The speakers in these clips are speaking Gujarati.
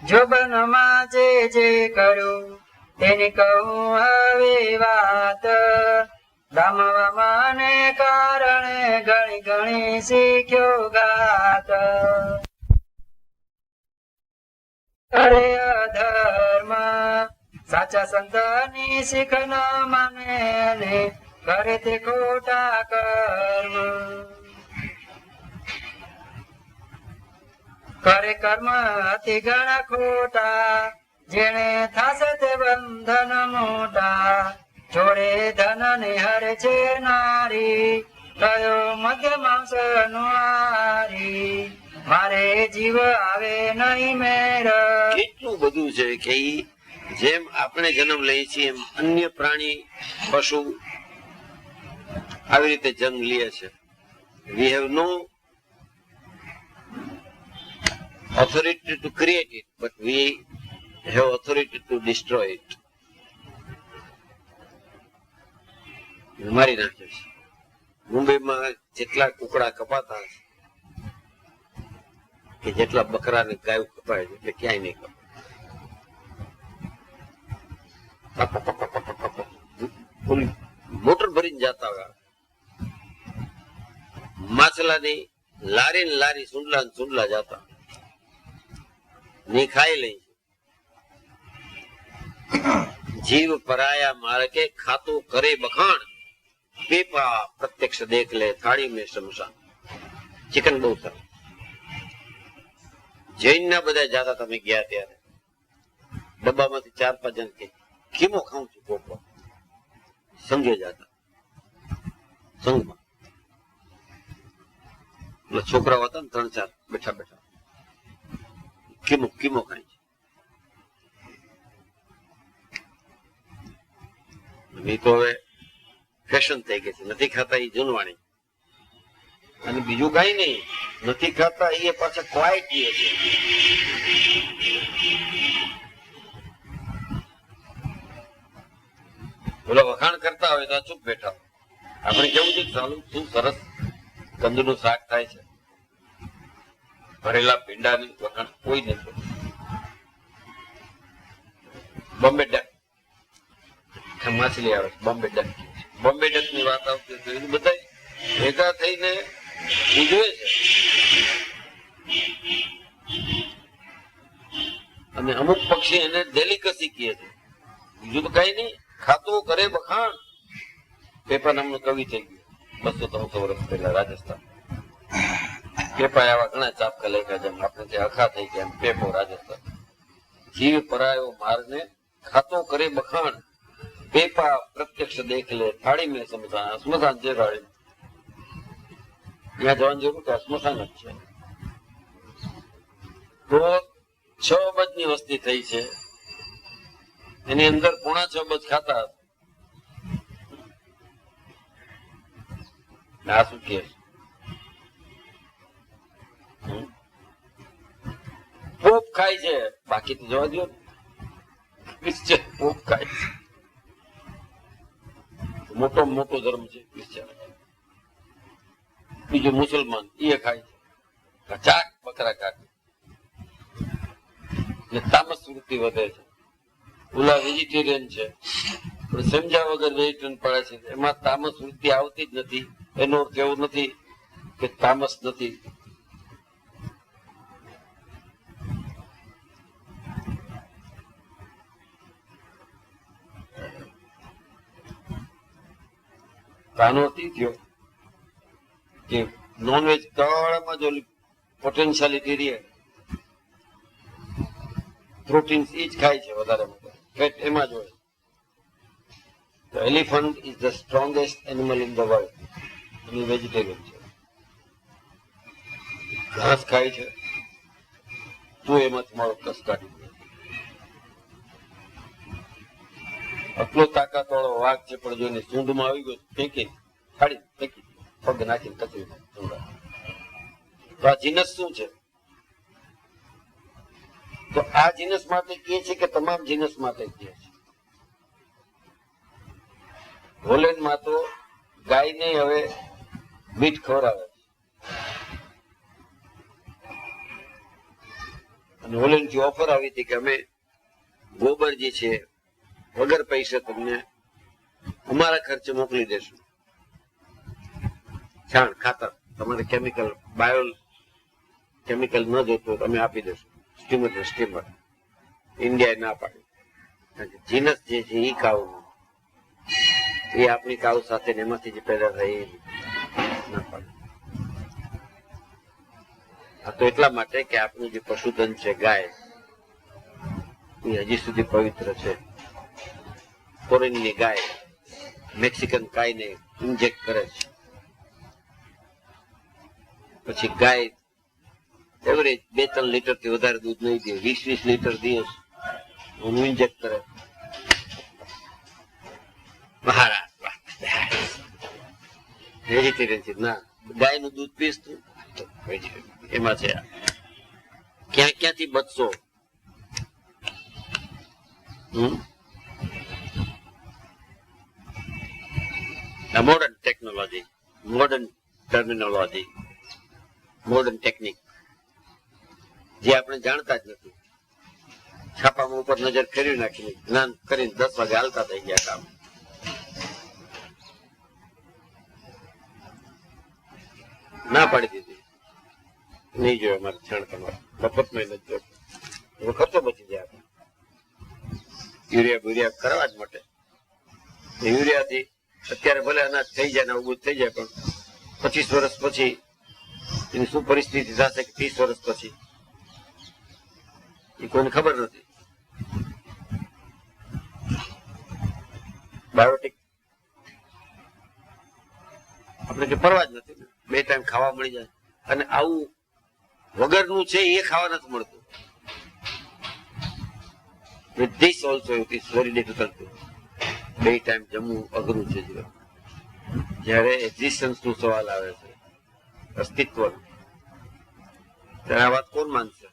જોબનમાં જે કરું તેની કહું હવે વાત, દામવામાં ને કારણે ઘણી ઘણી શીખ્યો ગાત. અરે અધર્મ સાચા સંતની શીખ ન માને ને કરે તે ખોટા કર્મ. કરે કર્મ અતિ ઘણા ખોટા, જેને થાશે તે બંધન મોટા. જોડે ધન ને હરે છે નારી, કયો મધ્ય માંસ નો હારી. મારે જીવ આવે નહીં મેર. કેટલું બધું છે કે જેમ આપણે જન્મ લઈએ છીએ એમ અન્ય પ્રાણી પશુ આવી રીતે જન્મ લે છે. We have no authority to create it, but we have authority to destroy it. મારી નાખે છે. મુંબઈમાં જેટલા કુકડા કપાતા કે જેટલા બકરા ને ગાયો કપાય છે એટલે ક્યાંય નહીં કપાય. મોટર ભરીને જતા હોય માછલાની લારી ને લારી, સુંડલા ને સુંડલા જતા ની ખાઈ લઈ. જીવ પરાયા માર્ગે ખાતું કરે બખાણ, પેપા પ્રત્યક્ષ દેખ લે થાળી મેં શમશાન. ચિકન બહુ સારું. જૈન ના બધા જાતા તમે ગયા ત્યારે ડબ્બામાંથી 4-5 જણ કે કીમો ખાઉં છું પોપો સંઘે જતા સંઘમાં એટલે છોકરાઓ હતા ને 3-4 બેઠા બેઠા કીમો કીમો ખાય છે. એ તો હવે ફેશન થઈ ગઈ છે. નથી ખાતા એ જૂનવાણી. અને બીજું કઈ નહીં, નથી ખાતા એ પાછા ક્વાઇટ છે. બોલો વખાણ કરતા હોય તો ચૂપ બેઠા. આપણે કેવું છે ચાલુ શું સરસ કંદનું શાક થાય છે, ભરેલા ભીંડાની વખાણ કોઈ નથી. બોમ્બે ડક માછલી આવે છે, બોમ્બે ડક. બોમ્બે ડક ની વાત આવતી તો એ બધા ભેગા થઈને ઉજવે છે. અને અમુક પક્ષી એને ડેલિકસી કહે છે. બીજું તો કઈ નહીં. ખાતું કરે બખાણ. પેપા નામનું કવિ થઈ ગયું 200-300 વર્ષ પહેલા રાજસ્થાન. પેપા એવા ઘણા ચાપકા લખ્યા જેમ આપણે ત્યાં અખા થઈ ગયા એમ પેપો રાજસ્થાન. જીવ પરાયો મારને ખાતો કરે બખાણ, પેપા પ્રત્યક્ષ દેખ લે થાળી મેં સ્મશાન. સ્મશાન છે થાળી, ત્યાં જવાની જરૂર કે સ્મશાન જ છે. તો 6 અબજ ની વસ્તી થઈ છે, એની અંદર 6.25 અબજ ખાતા. આ શું કે પોપ ખાય છે, બાકી તો જવા દો. ક્રિશ્ચિયન પોપ ખાય છે, મોટો મોટો ધર્મ છે ક્રિશ્ચિયન. બીજો મુસલમાન એ ખાય છે, ચાક બકરા કાઢે. તામસ વૃત્તિ વધે છે. ઓલા વેજીટેરિયન છે, સમજ્યા વગર વેજીટેરિયન પડે છે. એમાં તામસ વૃત્તિ આવતી જ નથી. એનો અર્થ એવું નથી કે તામસ નથી. આનો અર્થ એ થયો કે નોનવેજ કળામાં જો પોટેન્શિયાલિટી રહે, પ્રોટીન એ જ ખાય છે વધારે ફેટ એમાં જ હોય. The elephant is the strongest animal in the world. A vegetarian છે, ઘાસ ખાય છે. તું એમાંથી મારો કસ કાઢી દે. આટલો તાકાત વાળો વાઘ છે, પણ જોઈને સૂંઢમાં આવી ગયો ફેંકી ખાડી ફેંકી પગ નાખીને કચરી નાખી. તો આ જીનસ શું છે? તો આ જીનસ માટે કહે છે કે તમામ જીનસ માટે કહે છે. હોલેન્ડમાં તો ગાયને હવે મીઠ ખવડાવે છે. અને હોલેન્ડથી ઓફર આવી હતી કે અમે ગોબર જે છે વગર પૈસે તમને અમારા ખર્ચે મોકલી દેશું. છાણ ખાતર તમારે કેમિકલ કેમિકલ ન જોતું અમે આપી દેશું. સ્ટીમર ઇન્ડિયાએ ના પાડી. જીનસ જે છે એ કાઉ એ આપણી કાઉ સાથે એમાંથી જે પેદા થાય એ ના પાડે. આ તો એટલા માટે કે આપણું જે પશુધન છે ગાય એ હજી સુધી પવિત્ર છે. ફોરેનની ગાય મેક્સિકન ગાયને ઇન્જેક્ટ કરે છે. પછી ગાય એવરેજ 2-3 લીટર થી વધારે દૂધ નહીં દે, 20-20 લીટર દિવસ હું ઇન્જેક્ટ કરે. વેજીટેરિયન છે ના, ગાય નું દૂધ પીસ તું એમાં છે. ક્યાંથી બચશો? Modern technology, modern terminology, modern technique જે આપણે જાણતા જ નથી. છાપામાં ઉપર નજર ફેરવી નાખીને જ્ઞાન કરીને 10 વાગે હાલતા થઈ ગયા કામ. ના પાડી દીધી, નહીં જોયો અમારે છાણ તમારે મફતમાં નથી જોયો. એનો ખર્ચો બચી જાય. યુરિયા કરવા જ માટે યુરિયાથી અત્યારે ભલે અનાજ થઈ જાય ને ઉભું થઈ જાય, પણ 25 વર્ષ પછી એની શું પરિસ્થિતિ થશે કે 30 વર્ષ પછી એ કોઈને ખબર નથી. બાયોટિક આપણે કે પરવા જ નથી. 2 ટાઈમ ખાવા મળી જાય અને આવું વગરનું છે એ ખાવા નથી મળતું. With this also it is very difficult to 2 time જમવું અઘરું છે. જયારે એક્ઝિસ્ટન્સ નો સવાલ આવે છે, અસ્તિત્વ, ત્યારે આ વાત કોણ માનશે?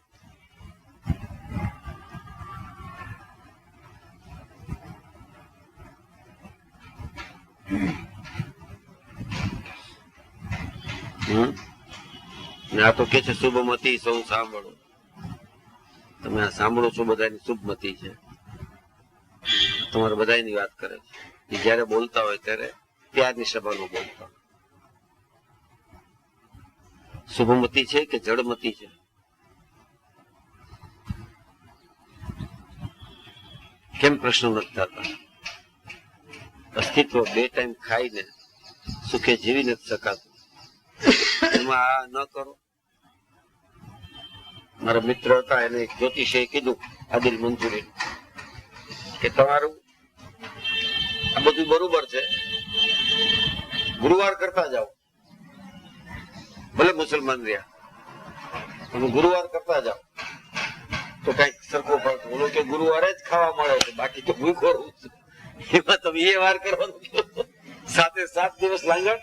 આ તો કે છે શુભમતી સૌ સાંભળો. તમે આ સાંભળો છો બધાની શુભમતી છે. તમારે બધાની વાત કરે છે. જયારે બોલતા હોય ત્યારે પ્યારની સભાનું બોલતા હોય. શુભમતી છે કે જડમતી છે? કેમ પ્રશ્ન નથી થતા? અસ્તિત્વ 2 ટાઈમ ખાઈને સુખે જીવી નથી શકાતું. એમાં આ ન કરો. મારા મિત્ર હતા, એને જ્યોતિષે કીધું, આદિલ મંજૂરી, કે તમારું આ બધું બરોબર છે, ગુરુવાર કરતા જાઓ. ભલે મુસલમાન રહ્યા તમે ગુરુવાર કરતા જાઓ તો કઈક સરખો ફરક. બોલો કે ગુરુવારે જ ખાવા મળે છે, બાકી તો ભૂખો રહું છું. એમાં તમે એ વાર કરવાનું, 7 દિવસ લાંગણ.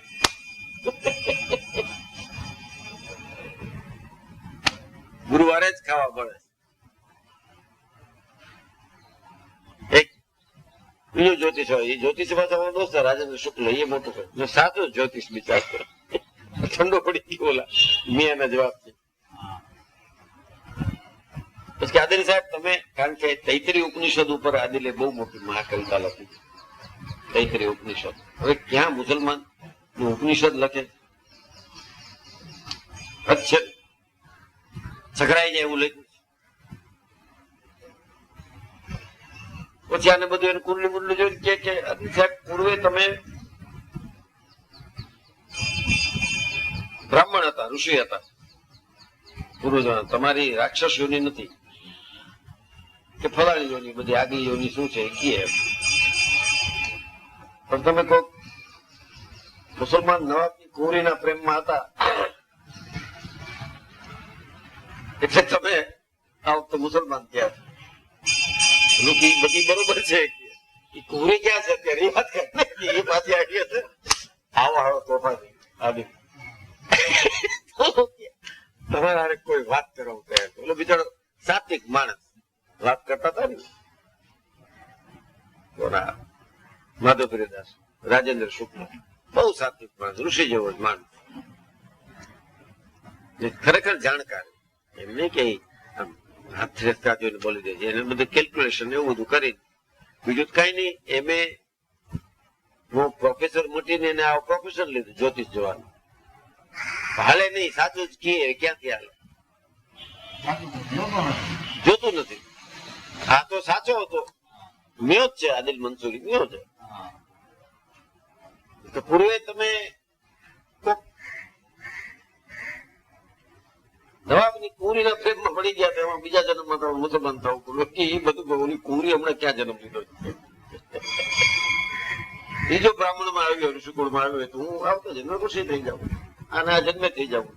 ગુરુવારે જ ખાવા મળે. એક બીજો જ્યોતિષ હોય, એ જ્યોતિષ પાછા મારો દોસ્ત રાજેન્દ્ર શુક્લ, એ મોટું હોય, સાચો જ્યોતિષ બિચાર ઠંડો પડી ગયો ઓલા મિયાના જવાબથી. પછી આદિલ સાહેબ તમે, કારણ કે તૈત્રી ઉપનિષદ ઉપર આદિલે બહુ મોટી મહાકવિતા લખી, તૈત્રી ઉપનિષદ. હવે ક્યાં મુસલમાન ઉપનિષદ લખે છે? સકરાઈ જાય એવું લખ્યું. પછી આને બધું એને કુંડલી મુંડલી જોઈને કે આદિલ સાહેબ પૂર્વે તમે બ્રાહ્મણ હતા, ઋષિ હતા, પૂર્વજો, તમારી રાક્ષસ યોની નથી કે ફલાણી યોની, બધી આગલી યોની શું છે કે. પણ તમે કહો મુસલમાન નવાબની કુંવરીના પ્રેમમાં હતા એટલે તમે આ વખતે મુસલમાન થયા. બધી બરોબર છે, એ કુંવરી ક્યાં છે અત્યારે એ વાત કરે, એ પાછી આવી હશે. આવો આવો તોફાની આવી તમારે કોઈ વાત કરવા તૈયાર. એટલે બિચારો સાત્વિક માણસ વાત કરતા હતા ને, માધવપ્રિયદાસ, રાજેન્દ્ર શુક્લ, બહુ સાત્વિક માણસ, ઋષિ જેવો જ માણસ, ખરેખર જાણકાર. એમ નહીં કે હાથ રેખા જોઈને બોલી દે છે. એને બધું કેલ્ક્યુલેશન એવું બધું કરી, બીજું કઈ નહીં. એમે હું પ્રોફેસર મૂકીને એને આ પ્રોફેસર લીધું જ્યોતિષ જોવાનું. હાલે નહીં, સાચું જ કીએ ક્યાંથી હાલે, જોતું નથી. આ તો સાચો હતો, મ્યો જ છે. આદિલ મંસૂરી મ્યો છે. તો પૂર્વે તમે નવાબની કુંવરીના પ્રેમમાં પડી ગયા તો એમાં બીજા જન્મમાં તમે મુસલમાન થવું પડ્યું. એ બધું ઓલી કુંવરી હમણાં ક્યાં જન્મ લીધો? બીજો બ્રાહ્મણમાં આવ્યો, ઋષિકુળમાં આવ્યો તો હું આવતો જન્મ ઋષિ થઈ જાઉં, અને આ જન્મે થઈ જાઉં.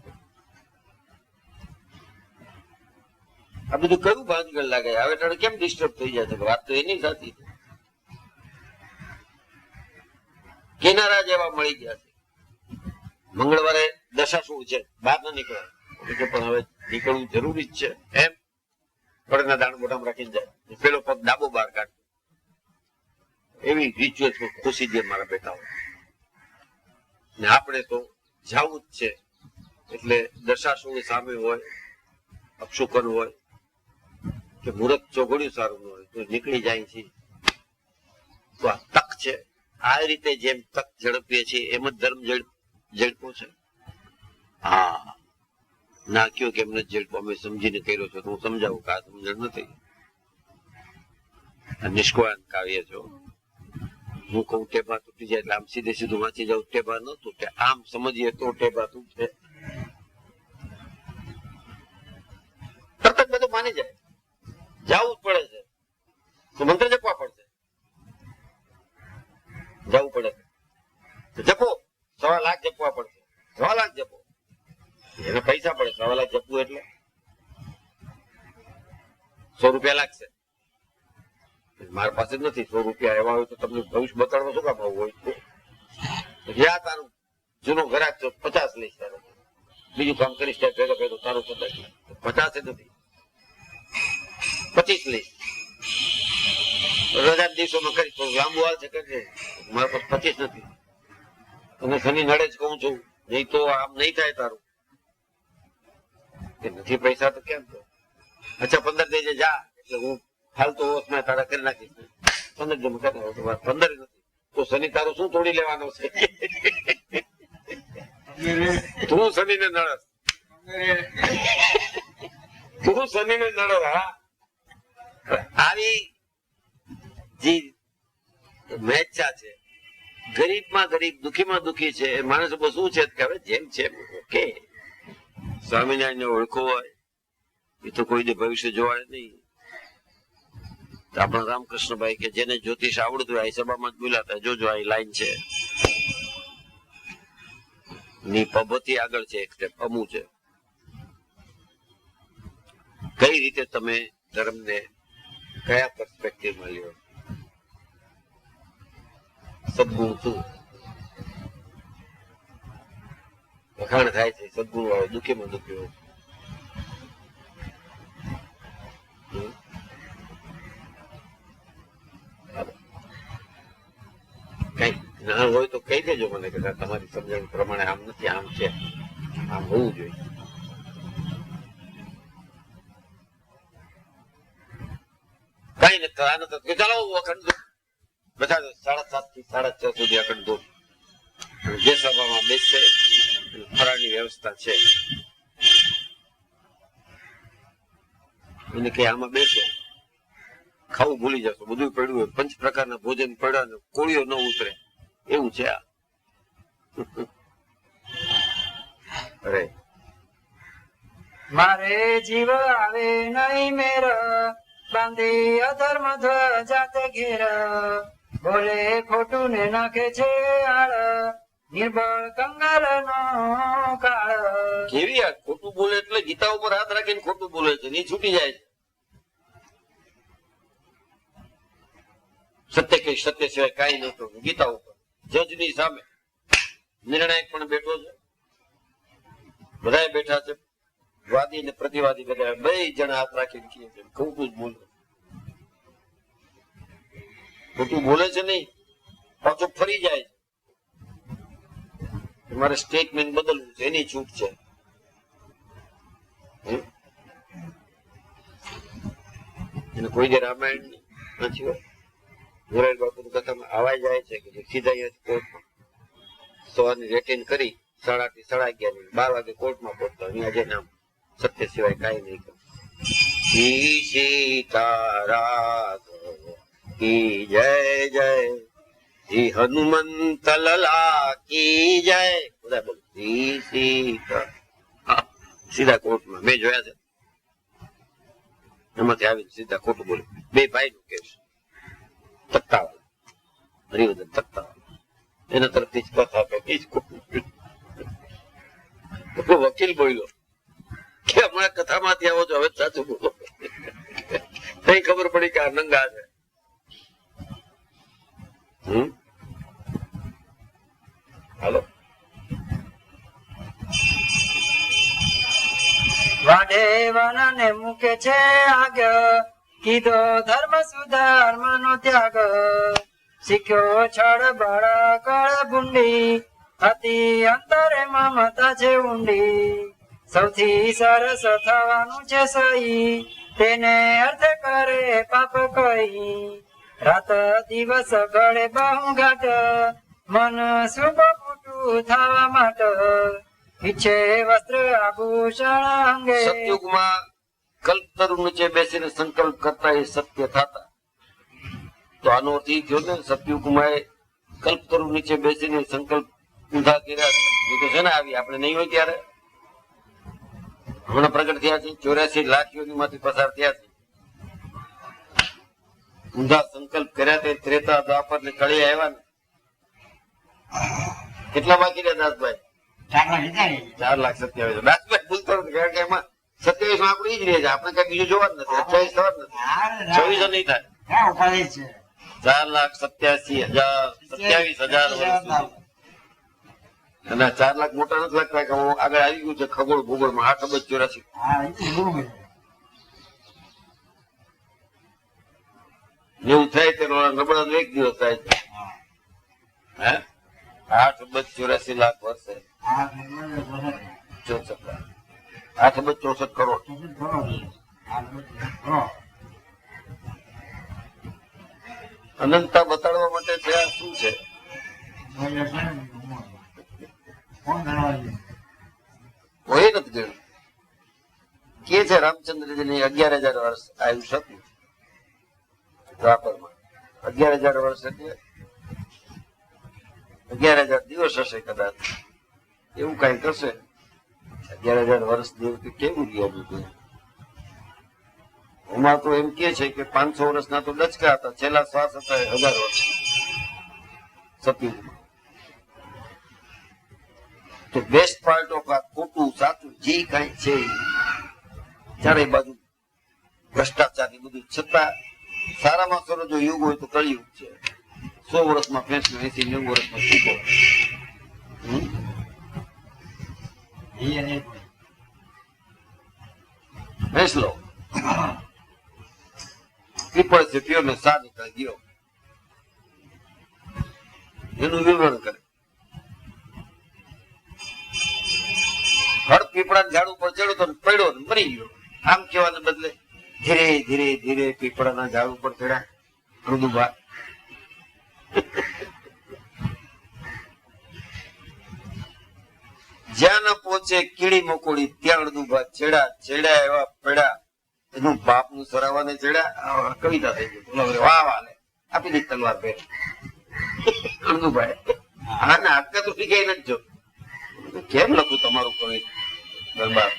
આ બધું કયું ભાંગળ લાગે? હવે તારે કેમ ડિસ્ટર્બ થઈ જાય છે? વાત તો એની સાચી છે. કિનારા જેવા મળી ગયા છે. મંગળવારે દશા શું છે, બહાર ના નીકળે પણ હવે નીકળવું જરૂરી જ છે. એમ પડના દાણ મોઢામાં રાખીને જાય, પેલો પગ ડાબો બહાર કાઢે. એવી રિચ્યુઅલ્સ ખુશી દે મારા બેટા હોય. ને આપણે તો જવું જ છે. એટલે દશા શું સામે હોય, અપશુકન હોય કે મુહૂર્ત ચોઘડ્યું સારું હોય તો નીકળી જાય છે. તો આ તક છે. આ રીતે જેમ તક ઝડપીએ છીએ એમ જ ધર્મ ઝડપો છે. હા, ના કયો કે એમને ઝડપો અમે સમજીને કર્યો છો તો હું સમજાવું કે આ સમજણ નથી. નિષ્કોળાન કાવ્ય છો. હું કઉ ટેબા તૂટી જાય એટલે આમ સીધે સીધું વાંચી જાઉં, ટેબા ન તૂટે. આમ સમજીએ તો ટેબા તૂટે. તરત બધું માની જાય. જવું જ પડે છે તો મંત્ર જપવા પડશે. જવું પડે તો જપો. 1.25 લાખ જપવા પડશે. 1.25 લાખ જપો. એને પૈસા પડે. 1.25 લાખ જપવું એટલે 100 રૂપિયા લાગશે. મારી પાસે નથી 100 રૂપિયા. એવા હોય તો તમને ભવિષ્ય બતાડવા શું કામ આવું હોય? જ્યાં તારું જૂનો ઘરાક તો 50 લઈશ, તારે બીજું કામ કરીશ ત્યાં ભેગા ભેગો તારું 50 નથી, 25 લઈશ. રજા દિવસોમાં કરીશ, પણ લાંબુ હાલ છે કે મારા પાસે 25 નથી. અને શનિ નડે જ કહું છું, નહીં તો આમ નહીં થાય તારું. નથી પૈસા તો કેમ? અચ્છા 15 દેજે જા, એટલે હું ફાલતુ હોશમાં તારા કરી નાખીશ. 15 જમ કરે 15 નથી તો શનિ તારું શું તોડી લેવાનો છે? તું શનિને નડસ, તું શનિને નડસ. હા, આવી જે મેચ્છા છે, ગરીબમાં ગરીબ દુઃખીમાં દુઃખી છે. માણસ શું છે કે હવે જેમ છે ઓકે. સ્વામિનારાયણ ઓળખો હોય એ તો કોઈને ભવિષ્ય જોવાય નહીં. આપણા રામકૃષ્ણભાઈ કે જેને જ્યોતિષ આવડતું હોય એ સભામાં જ બોલાતા, જોજો આ લાઈન છે ની પદ્ધતિ આગળ છે, એક સ્ટેપ અમુ છે. કઈ રીતે તમે ધર્મને કયા પર્સપેક્ટિવમાં લ્યો? સદગુણ શું વખાણ થાય છે? સદગુણ વાળો દુઃખીમાં દુઃખી હોય. કઈ ના હોય તો કહી દેજો મને કે તમારી સમજણ પ્રમાણે આમ નથી, આમ છે, આમ હોવું જોઈએ. કઈ નથી આ નથી. ચાલો અખંડ બધા 7:30 થી 6:30 સુધી અખંડ દૂધ જે સભામાં બેસશે ફરાળની વ્યવસ્થા છે. એને કે આમાં બેસો, ખાવું ભૂલી જશો. બધું પડ્યું હોય, 5 પ્રકારના ભોજન પડ્યા, કોળીઓ ન ઉતરે એવું છે આ. અરે મારે જીવ આવે નહીં મેર, બાંધી અધર્મ ધ્વજાતે ઘેર. બોલે ખોટું ને નાખે છે આળ, નિર્બળ કંગાલ નો કાળ. કેવી આ ખોટું બોલે એટલે ગીતા ઉપર હાથ રાખીને ખોટું બોલે છે, ની છૂટી જાય છે. સત્ય કઈ સત્ય સિવાય કઈ નતું. ગીતા ઉપર જજની સામે નિર્ણાયક પણ બેઠો છે, બધા બેઠા છે, વાદી ને પ્રતિવાદી બધા 2 જણા હાથ રાખીને કહે છે ખોટું જ બોલે. ખોટું બોલે છે નહીં, પાછો ફરી જાય છે. મારે સ્ટેટમેન્ટ બદલવું છે, એની છૂટ છે. એને કોઈ જે રામાયણ નથી હોય. મોરારી બાપુની કથામાં આવા જાય છે કે સીધા અહીંયા કોર્ટમાં સવારની રેટિંગ કરી 8:30 થી 11:30 12 વાગે કોર્ટમાં પહોંચતા. અહીંયા જે નામ સત્ય સિવાય કાંઈ નહીં કરે. શ્રી સીતારામ કી જય જય, શ્રી હનુમંત લલા કી જય, બધા બોલો શ્રી સીતા. સીધા કોર્ટમાં મેં જોયા છે. એમાંથી આવીને સીધા ખોટું બોલે. બે ભાઈ નું કેસ, તખ્તાવાળા હરિવર્ધન તખ્તાવાળા, એના તરફથી જ કથા આપે ખોટું. વકીલ બોલ્યો કે હમણાં કથામાંથી આવો છો, હવે સાચું બોલો. કઈ ખબર પડી કે આ નંગા છે. હાલો, વાઢે વનને મૂકે છે આગ, કીધો ધર્મ સુધર્મ નો ત્યાગ. શીખ્યો છળ બળ કળ ભૂંડી, હતી અંતરે મમતા છે ઊંડી. સૌથી સરસ થવાનું છે સહી, તેને અર્થ કરે પાપ કઈ. રાત દિવસ ગળે બહુ ઘાટ, મન શુભ ખોટું થવા માટે. ઈચ્છે વસ્ત્ર આભૂષણ અંગે, સતયુગમાં કલ્પતરુ નીચે બેસીને સંકલ્પ કરતા એ સત્ય થતા. તો આનો અર્થ એ થયો ને, સતયુગમાં કલ્પતરુ નીચે બેસીને સંકલ્પ ઊંધા કર્યા એ તો છે ને આવી આપણે નહીં હોય ત્યારે. હમણાં પ્રગટ થયા છે, 84 લાખ યોનિમાંથી પસાર થયા છે. ઊંધા સંકલ્પ કર્યા તે ત્રેતા દ્વાપર ને કળી આવ્યા ને. કેટલા બાકી રહ્યા દાસભાઈ? 4,27,000. દાસભાઈ ભૂલતો નથી, કારણ કે એમાં 27 માં આપણે ઈ જ રહે છે. આપણે કઈ બીજું જોવા જ નથી. 28 થવા જ નથી, 26 નહીં થાય. 4,87,000 વર્ષ સુધી. અને 4 લાખ મોટા નથી લાગતા કે આગળ આવી ગયું છે ખગોળ ભૂગોળ માં. 8,84,000 એવું થાય તેનો નબળા એક દિવસ થાય છે. હે 8,84 લાખ વર્ષે 8,64 કરોડ. અનંતતા બતાડવા માટે છે આ શું છે? કોઈ નથી ગયું. કે છે રામચંદ્રજીની 11,000 વર્ષ આયુષ્ય હતું દ્વાપરમાં. 11,000 વર્ષ એટલે 11,000 દિવસ હશે કદાચ, એવું કઈ થશે. 11,000 વર્ષ જેવું કેવું રહ્યું? એમાં તો એમ કે છે કે 500 વર્ષના તો ડચકા હતા, છેલ્લા શ્વાસ હતા 1000 વર્ષ સતયુગમાં. તો બેસ્ટ પાર્ટ ઓફ આ ખોટું સાચું જે કઈ છે ચારે બાજુ ભ્રષ્ટાચાર બધું, છતાં સારામાં સારો જો યુગ હોય તો કળિયુગ છે. 100 વર્ષમાં ફેંસલો, 80-90 વર્ષમાં છૂટો. ફેંસલો પીપળ છે પીઓ ને સા નીકળી ગયો, એનું વિવરણ કરે. હળ પીપળા ઝાડ ઉપર ચડ્યો તો પડ્યો ને મરી ગયો. આમ કહેવાને બદલે ધીરે ધીરે ધીરે પીપળાના ઝાડ ઉપર ચડ્યા મૃદુભા. જ્યાં ના પહોંચે કીડી મકોડી ત્યાં અડધુભા છેડા, છેડા એવા પડ્યા એનું બાપ નું સરાવાને છેડા. કવિતા થઈ ગઈ. વાહ વાહ લે આપી દી તલવાર ભેટ અડધુભાઈ. હા ને આટકા તો ઠીક નથી જો. કેમ લખું તમારું કવિ દરબાર?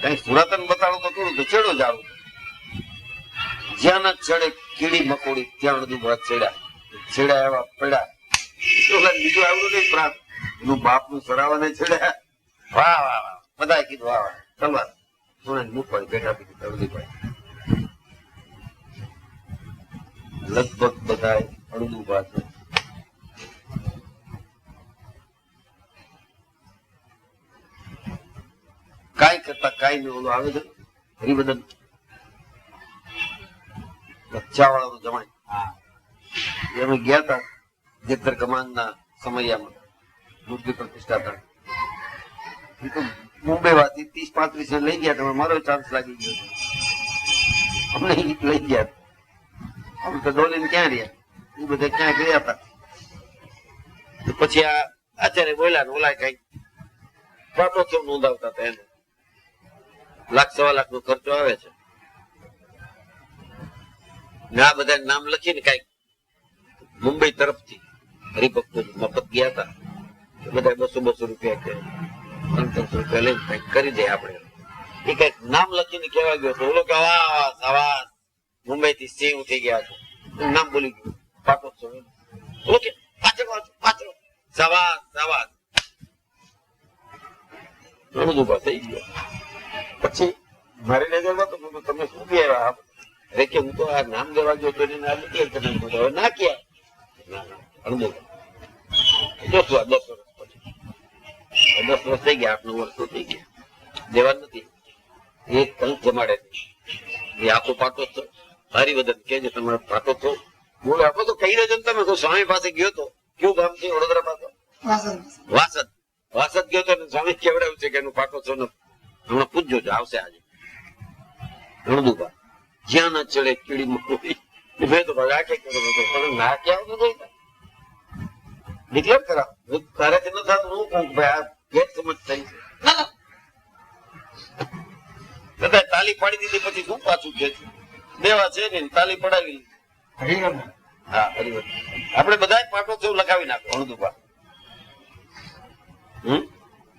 કઈ સુરાતન બતાડો તો થોડું તો છેડો જાડું. જ્યાં ના છેડે કીડી મકોડી ત્યાં અડધુભા છેડા, છેડા એવા પડ્યા. બીજું આવડું નહીં પ્રાંત એનું બાપ નું સરાવાને છેડ્યા. વાહ વાહ વાહ બધા કીધું વાહ વાહ તલવાર સોને મૂકવાય બેઠા પીધી અડધુભાઈ. લગભગ બધા અડધુભા છે. કાઈ કરતા કાઈ ને ઓલું આવે છે હરિવર્ધન લચ્છાવાળા નો જમાઈ. અમે ગયા હતા જેતર કમાન ના સમયમાં મૂર્તિ પ્રતિષ્ઠા થાય. મુંબઈ વાથી 30-35 લઈ ગયા. તમે મારો ચાન્સ લાગી ગયો. અમને લઈ ગયા. અમે તો ડોલીને ક્યાં રહ્યા, એ બધા ક્યાં ગયા હતા. પછી આ આચાર્ય બોલ્યા ને ઓલા કઈ પાટોત્સવ નોંધાવતા હતા, એનો 1,00,000-1,25,00,000 નો ખર્ચો આવે છે. ને આ બધા નામ લખીને કઈ મુંબઈ તરફથી હરિભક્તો મફત ગયા હતા. બધા 200-200 રૂપિયા કે 500 રૂપિયા લઈને કઈક કરી દે આપણે. એ કઈક નામ લખીને કહેવા ગયો તો ઓલો કે આવાસ મુંબઈ થી સિંહ ઉઠી ગયા છે, નામ બોલી ગયું પાટોત્સવ. ઓકે પાછળ સવાસ સવાસ ઘણું ઉભા થઈ ગયો. પછી મારી નજરમાં તો તમે શું કહેવા અરે કે હું તો આ નામ દેવા ગયો તો એને ના ક્યાં અનુભવ 10 વર્ષ પછી 10 વર્ષ થઈ ગયા, 8-9 વર્ષ તો થઈ ગયા. દેવા નથી એક કંઈક જમાડે એ આખો પાટોત્સવ હરિવદન કે જે તમારો પાટોત્સવ બોલે આપો તો કઈ રહ્યો તમે તો સ્વામી પાસે ગયો તો કયું ગામ છે વડોદરા પાસે? વાસદ ગયો તો સ્વામી કેવડાવ્યું છે કે એનું પાટોત્સવ હમણાં પૂછજો આવશે આજે. રણદુબા જ્યાં ના ચડે કીડી મકોડી મેં તો આખે કર્યો પણ ના ક્યાં ડિક્લેર કરાવ તારાથી ન થતું હું કહું ભાઈ આ ગેર સમજ થઈ છે. બધા તાલી પાડી દીધી પછી શું પાછું કે દેવા છે ને તાલી પડાવી. હા હરિવદ આપણે બધા પાટોત્સવ લખાવી નાખો રણદુબા.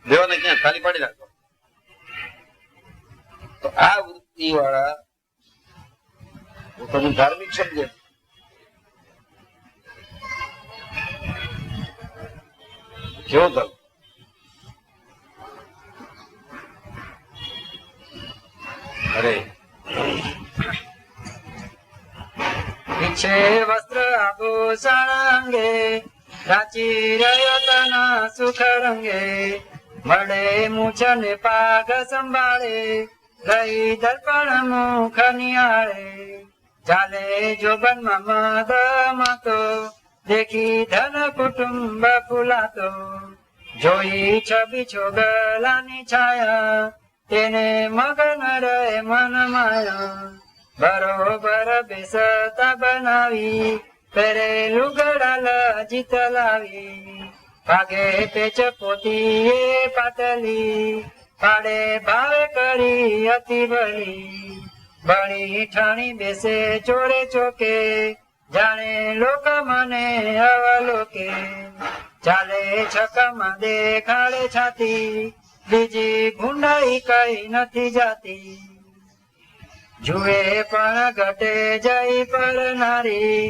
દેવાને ક્યાં તાલી પાડી નાખો. તો આ વૃત્તિ વાળા તમે ધાર્મિક સમજે કેવો ધર્મ? અરે પીછે વસ્ત્ર આભૂષણ અંગે રાચી રહ્યો તન સુખ રંગે મળે મૂછ ને પાગ સંભાળે ગઈ દર્પણ મુખ નિહાળે ચાલે જોબનમાં મદ માતો દેખી ધન કુટુંબ ફૂલાતો જોઈ છબી છોગલાની છાયા તેને મગન રહે મન માયા બરોબર બેસતા બનાવી પેરે લુગડા લજીત લાવી ભાગે પેચ પોતી પાતલી પાડે ભાવે કરી અતિ ભલી બળી ઠાણી બેસે ચોરે ચોકે જાણે લોક મને અવલોકે ચાલે છકમાં દેખાડે છાતી બીજી ભૂંડાઈ કઈ નથી જાતી જુએ પણ ઘટે જઈ પર નારી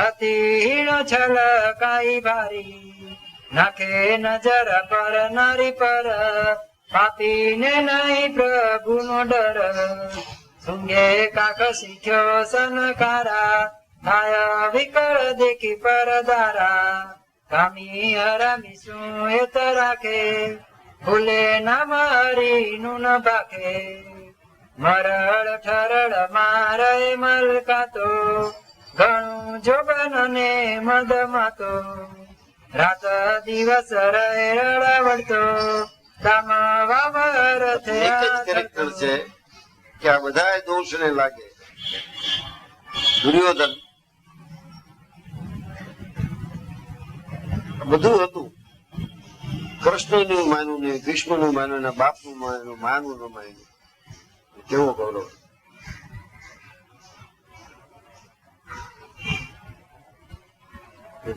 અતિ હીણ છલકાઈ ભારી નાખે નજર પર નારી પર પાપીને નહીં પ્રભુનો ડર સુંગે કાક શીખ્યો સનકારા થાય વિકળ દેખી પરદારા કામી હરામી શું હેત રાખે ભૂલે નામ હરીનું ન ભાખે મરળ ઠરળ મારે મલકાતો ઘણું જોબન ને મદ માતો રાત દિવસ રહે રડાવડતો દામ વાવર એક જ કેરેક્ટર છે કે આ બધા દોષ ને લાગે. દુર્યોધન બધું હતું, કૃષ્ણ નું માનવું નહીં, ભીષ્મ નું માનવું ને બાપ નું માનવું, માનવું ન માનવું. કેવો ગૌરવ!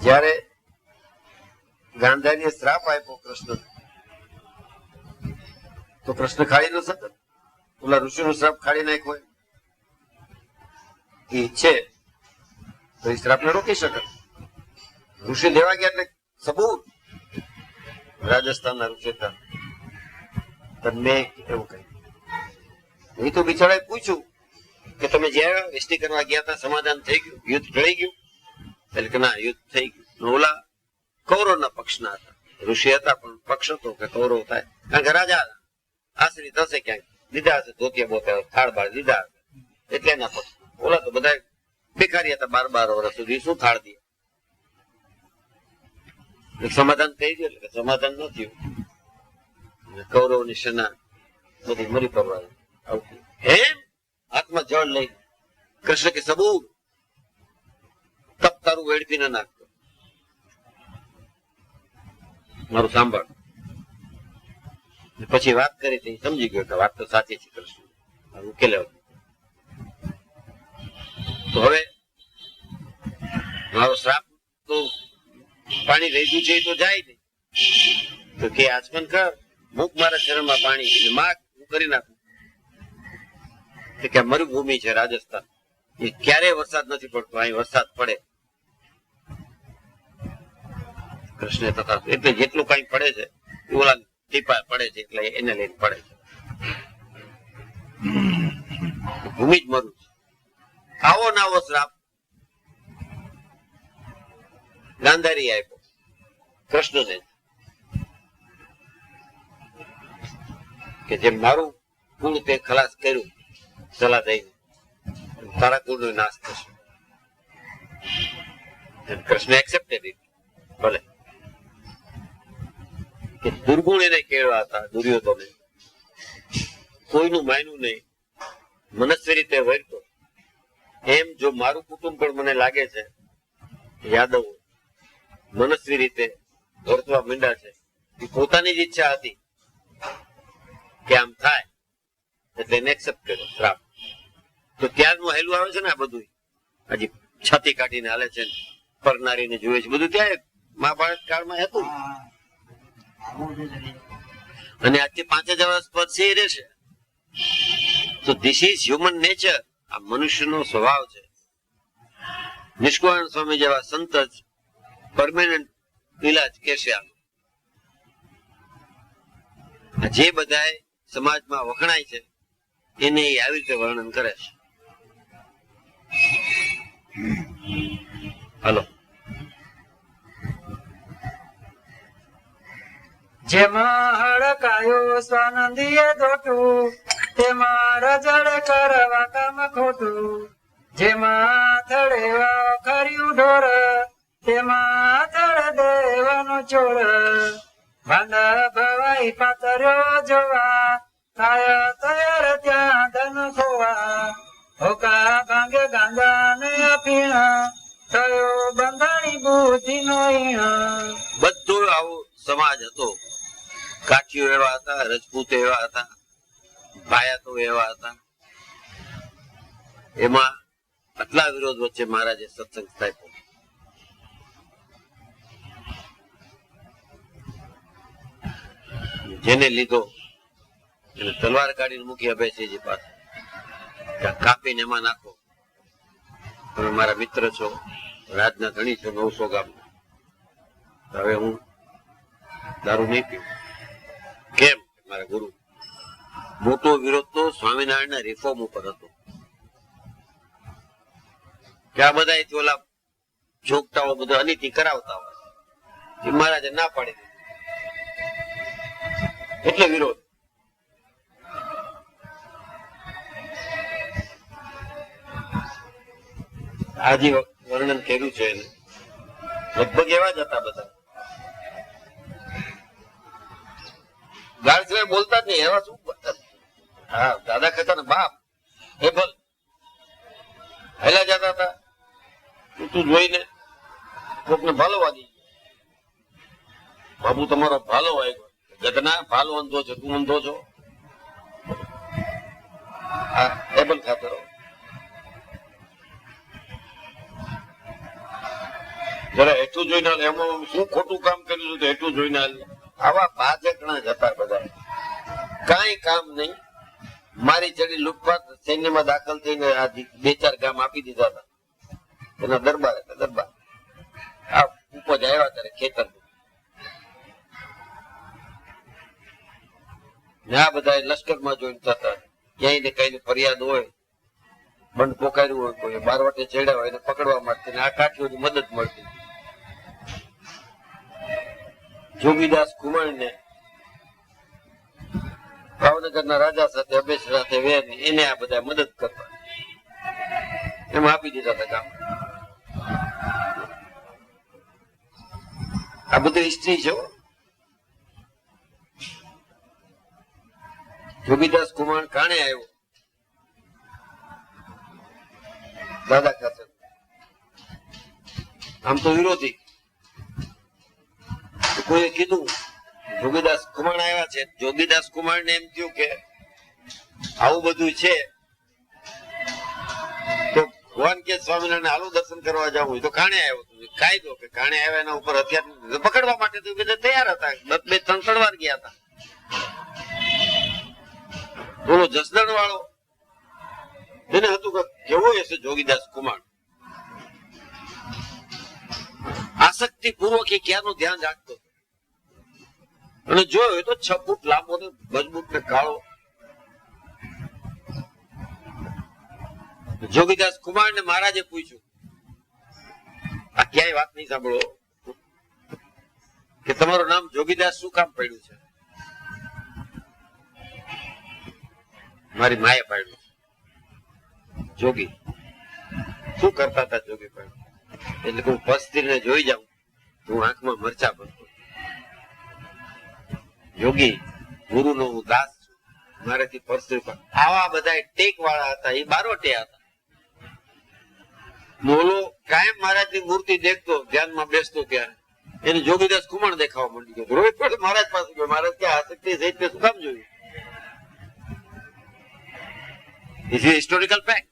જયારે ગાંધારીએ શ્રાપ આપ્યો કૃષ્ણ તો કૃષ્ણ ખાડી ન શકત, ઓલા ઋષિ નો શ્રાપ ખાડી નાખ્યો હોય એ છે તો એ શ્રાપ ને રોકી શકે. ઋષિ દેવા ગયા એટલે સબૂત રાજસ્થાનના ઋષિ મેં એવું કહ્યું. એ તો બિચારાએ પૂછ્યું કે તમે જ્યાં વેસ્ટી કરવા ગયા હતા સમાધાન થઈ ગયું, યુદ્ધ ટળી ગયું? એટલે કે ના યુદ્ધ થઈ ગયું. ઓલા કૌરવના પક્ષના હતા, ઋષિ હતા પણ પક્ષ હતો કે કૌરવ થાય, કારણ કે રાજા આશ્રિત હશે ક્યાંક, લીધા હશે ધોતિયા બોત્યા થાળ બાળ લીધા હશે એટલે એના પક્ષ. ઓલા તો બધા ભિખારી હતા 12 વર્ષ સુધી, શું થાળ દે? સમાધાન થઈ ગયું એટલે સમાધાન ન થયું. કૌરવ ની સેના બધી મરી પડવા એમ હાથમાં જળ લઈ કૃષ્ણ કે સબૂર તપ તારું વેડફી ન નાખતો, મારું સાંભળ. પછી વાત કરી તે સમજી ગયો કે વાત તો સાચી છે. કૃષ્ણ ઉકેલે. તો હવે મારો શ્રાપ તો પાણી રહી છે એ તો જાય નહીં. તો કે આચમન કર, મૂક મારા ચરણમાં પાણી, માગ હું કરી નાખું. કે મરુભૂમિ છે રાજસ્થાન, એ ક્યારેય વરસાદ નથી પડતો, અહીં વરસાદ પડે. કૃષ્ણ તથા એટલે જેટલું કઈ પડે છે ઓલા ટીપા પડે છે એટલે એને લઈને પડે છે. ભૂમિ જ મરું છે. આવો નાવો શ્રાપ ગાંધારી આપ્યો કૃષ્ણને કે જેમ મારું કુળ તે ખલાસ કર્યું સલાહ દઈને, તારા કુળ નો નાશ થશે. Krishna accepted it. ભલે કે દુર્ગુણ એને કેળવા હતા દુર્યોધને, કોઈનું માયનું નહીં, મનસ્વી રીતે વર્તો. એમ જો મારું કુટુંબ પણ મને લાગે છે યાદવ મનસ્વી રીતે વર્તવા માંડ્યા છે, એ પોતાની જ ઈચ્છા હતી કે આમ થાય એટલે એને એક્સેપ્ટ કર્યો શ્રાપ. તો ત્યારનું હેલું આવે છે ને આ બધું, હજી છાતી કાઢીને હાલે છે, પરનારીને જુએ છે, બધું ત્યાં મહાભારત કાળમાં હતું. અને આજથી 5000 વર્ષ પછી રહેશે. તો ધીસ ઇઝ હ્યુમન નેચર. આ મનુષ્યનો સ્વભાવ છે. નિષ્કુળાનંદ સ્વામી જેવા સંત જ પરમેનન્ટ ઇલાજ કહેશે. જે બધા સમાજમાં વખણાય છે એને આવી રીતે વર્ણન કરે છે. હાલો. જેમાં હડકાયું સ્વાનંદીએ દોટું, તેમાં રજડ કરવા કામ ખોટું. જેમાં થડેવા ખર્યું ઢોર, તેમાં થડ દેવાનું ચોર. ભાંડ ભવાઈ પાતર્યો જોવા, થાય તૈયાર ત્યાં ધન ખોવા. હોકા ભાંગે ગાંજા ને અફીણા, થયો બંધાણી બુદ્ધિ નો ઈણા. બધું આવું સમાજ હતો. કાઠીઓ એવા હતા, રજપૂત એવા હતા, ભાયાતો એવા હતા. એમાં આટલા વિરોધ વચ્ચે મહારાજે સત્સંગ સ્થાપ્યો. જેને લીધો એને તલવાર કાઢીને મૂકી અભયસિંહજી પાસે, કાપીને એમાં નાખો. તમે મારા મિત્ર છો, રાજના ધણી છો, 900 ગામ. હવે હું દારૂ નહીં પીવું. કેમ? મારા ગુરુ. મોટો વિરોધ તો સ્વામિનારાયણના રિફોર્મ ઉપર હતો કે આ બધા ઓલા જોગતાઓ બધું અનિતિ કરાવતા હોય, એ મહારાજે ના પાડી દીધી. એટલે વિરોધ. આજે વર્ણન કર્યું છે એને, લગભગ એવા જ હતા બધા. ગાળ સિવાય બોલતા જ નહીં. એવા શું બોલતા? હા, દાદા કહેતા ને બાપ એ ભલ હેલા જતા હતા. તું જોઈને કોકને ભાલો વાગી, બાબુ તમારો ભાલો વાગ્યો. ગધના, ભાલો અંધો છે, તું અંધો છો. હા, એ પણ ખાતો રહો. જરા એટલું જોઈને એમાં શું ખોટું કામ કર્યું તો એટલું જોઈને આવા ભાજકણા જ હતા બધા. કઈ કામ નહીં. મારી ચડી લૂંટપાટ સૈન્યમાં દાખલ થઈને 2-4 ગામ આપી દીધા હતા. એના દરબાર હતા. દરબાર આ ઉપજ આવ્યા ત્યારે ખેતર આ બધા લશ્કરમાં જોઈન થતા. ક્યાંય ને કઈ ફરિયાદ હોય, બંધ પોકાર્યું હોય, કોઈ બારવટે ચડ્યા હોય એને પકડવા માટે આ કાઠીઓની મદદ મળતી. જોગીદાસ કુમારને ભાવનગરના રાજા સાથે અભેશ સાથે વેર એને આ બધા મદદ કરતા, એમાં આપી દીધા હતા કામ. આ બધું હિસ્ટ્રી છે. જોગીદાસ કુમાર કાણે આવ્યો દાદા ખાતર આમ તો વિરોધી. કોઈએ કીધું જોગીદાસ કુમાર આવ્યા છે. જોગીદાસ કુમાર ને એમ થયું કે આવું બધું છે તો ભગવાન કે સ્વામિનારાયણ હાલો દર્શન કરવા જવું હોય તો કાણે આવ્યો. કાયદો કે કાણે આવ્યા એના ઉપર હથિયાર પકડવા માટે તો બધા તૈયાર હતા. 2-3 વાર ગયા હતા. બોલો જસદણ વાળો એને હતું કે કેવો હશે જોગીદાસ કુમાર, આસક્તિ પૂર્વક એ ક્યાંનું ધ્યાન રાખતો અને જોયો તો 6 ફૂટ લાંબો ને મજબૂત ને કાળો. જોગીદાસ કુમાર ને મહારાજે પૂછ્યું, આ ક્યાંય વાત નહીં સાંભળો કે તમારું નામ જોગીદાસ શું કામ પડ્યું છે? મારી માએ પાડ્યું. જોગી શું કરતા હતા? જોગી પાડ્યું એટલે હું પસ્તીને જોઈ જાઉં તો હું આંખમાં મરચા ભરતો. યોગી ગુરુ નો હું દાસ છું, મારાથી પરસ્ત્રી પર આવા બધા ટેક વાળા હતા. એ બારોટિયા હતા. બોલો કાયમ મહારાજની મૂર્તિ દેખતો, ધ્યાનમાં બેસતો ત્યારે એને જોગીદાસ કુમાર દેખાવા માંડી ગયો. રોજ પણ મહારાજ પાસે ગયો. મહારાજ ક્યાં આસક્તિ છે તે શું કામ જોયું? હિસ્ટોરિકલ ફેક્ટ,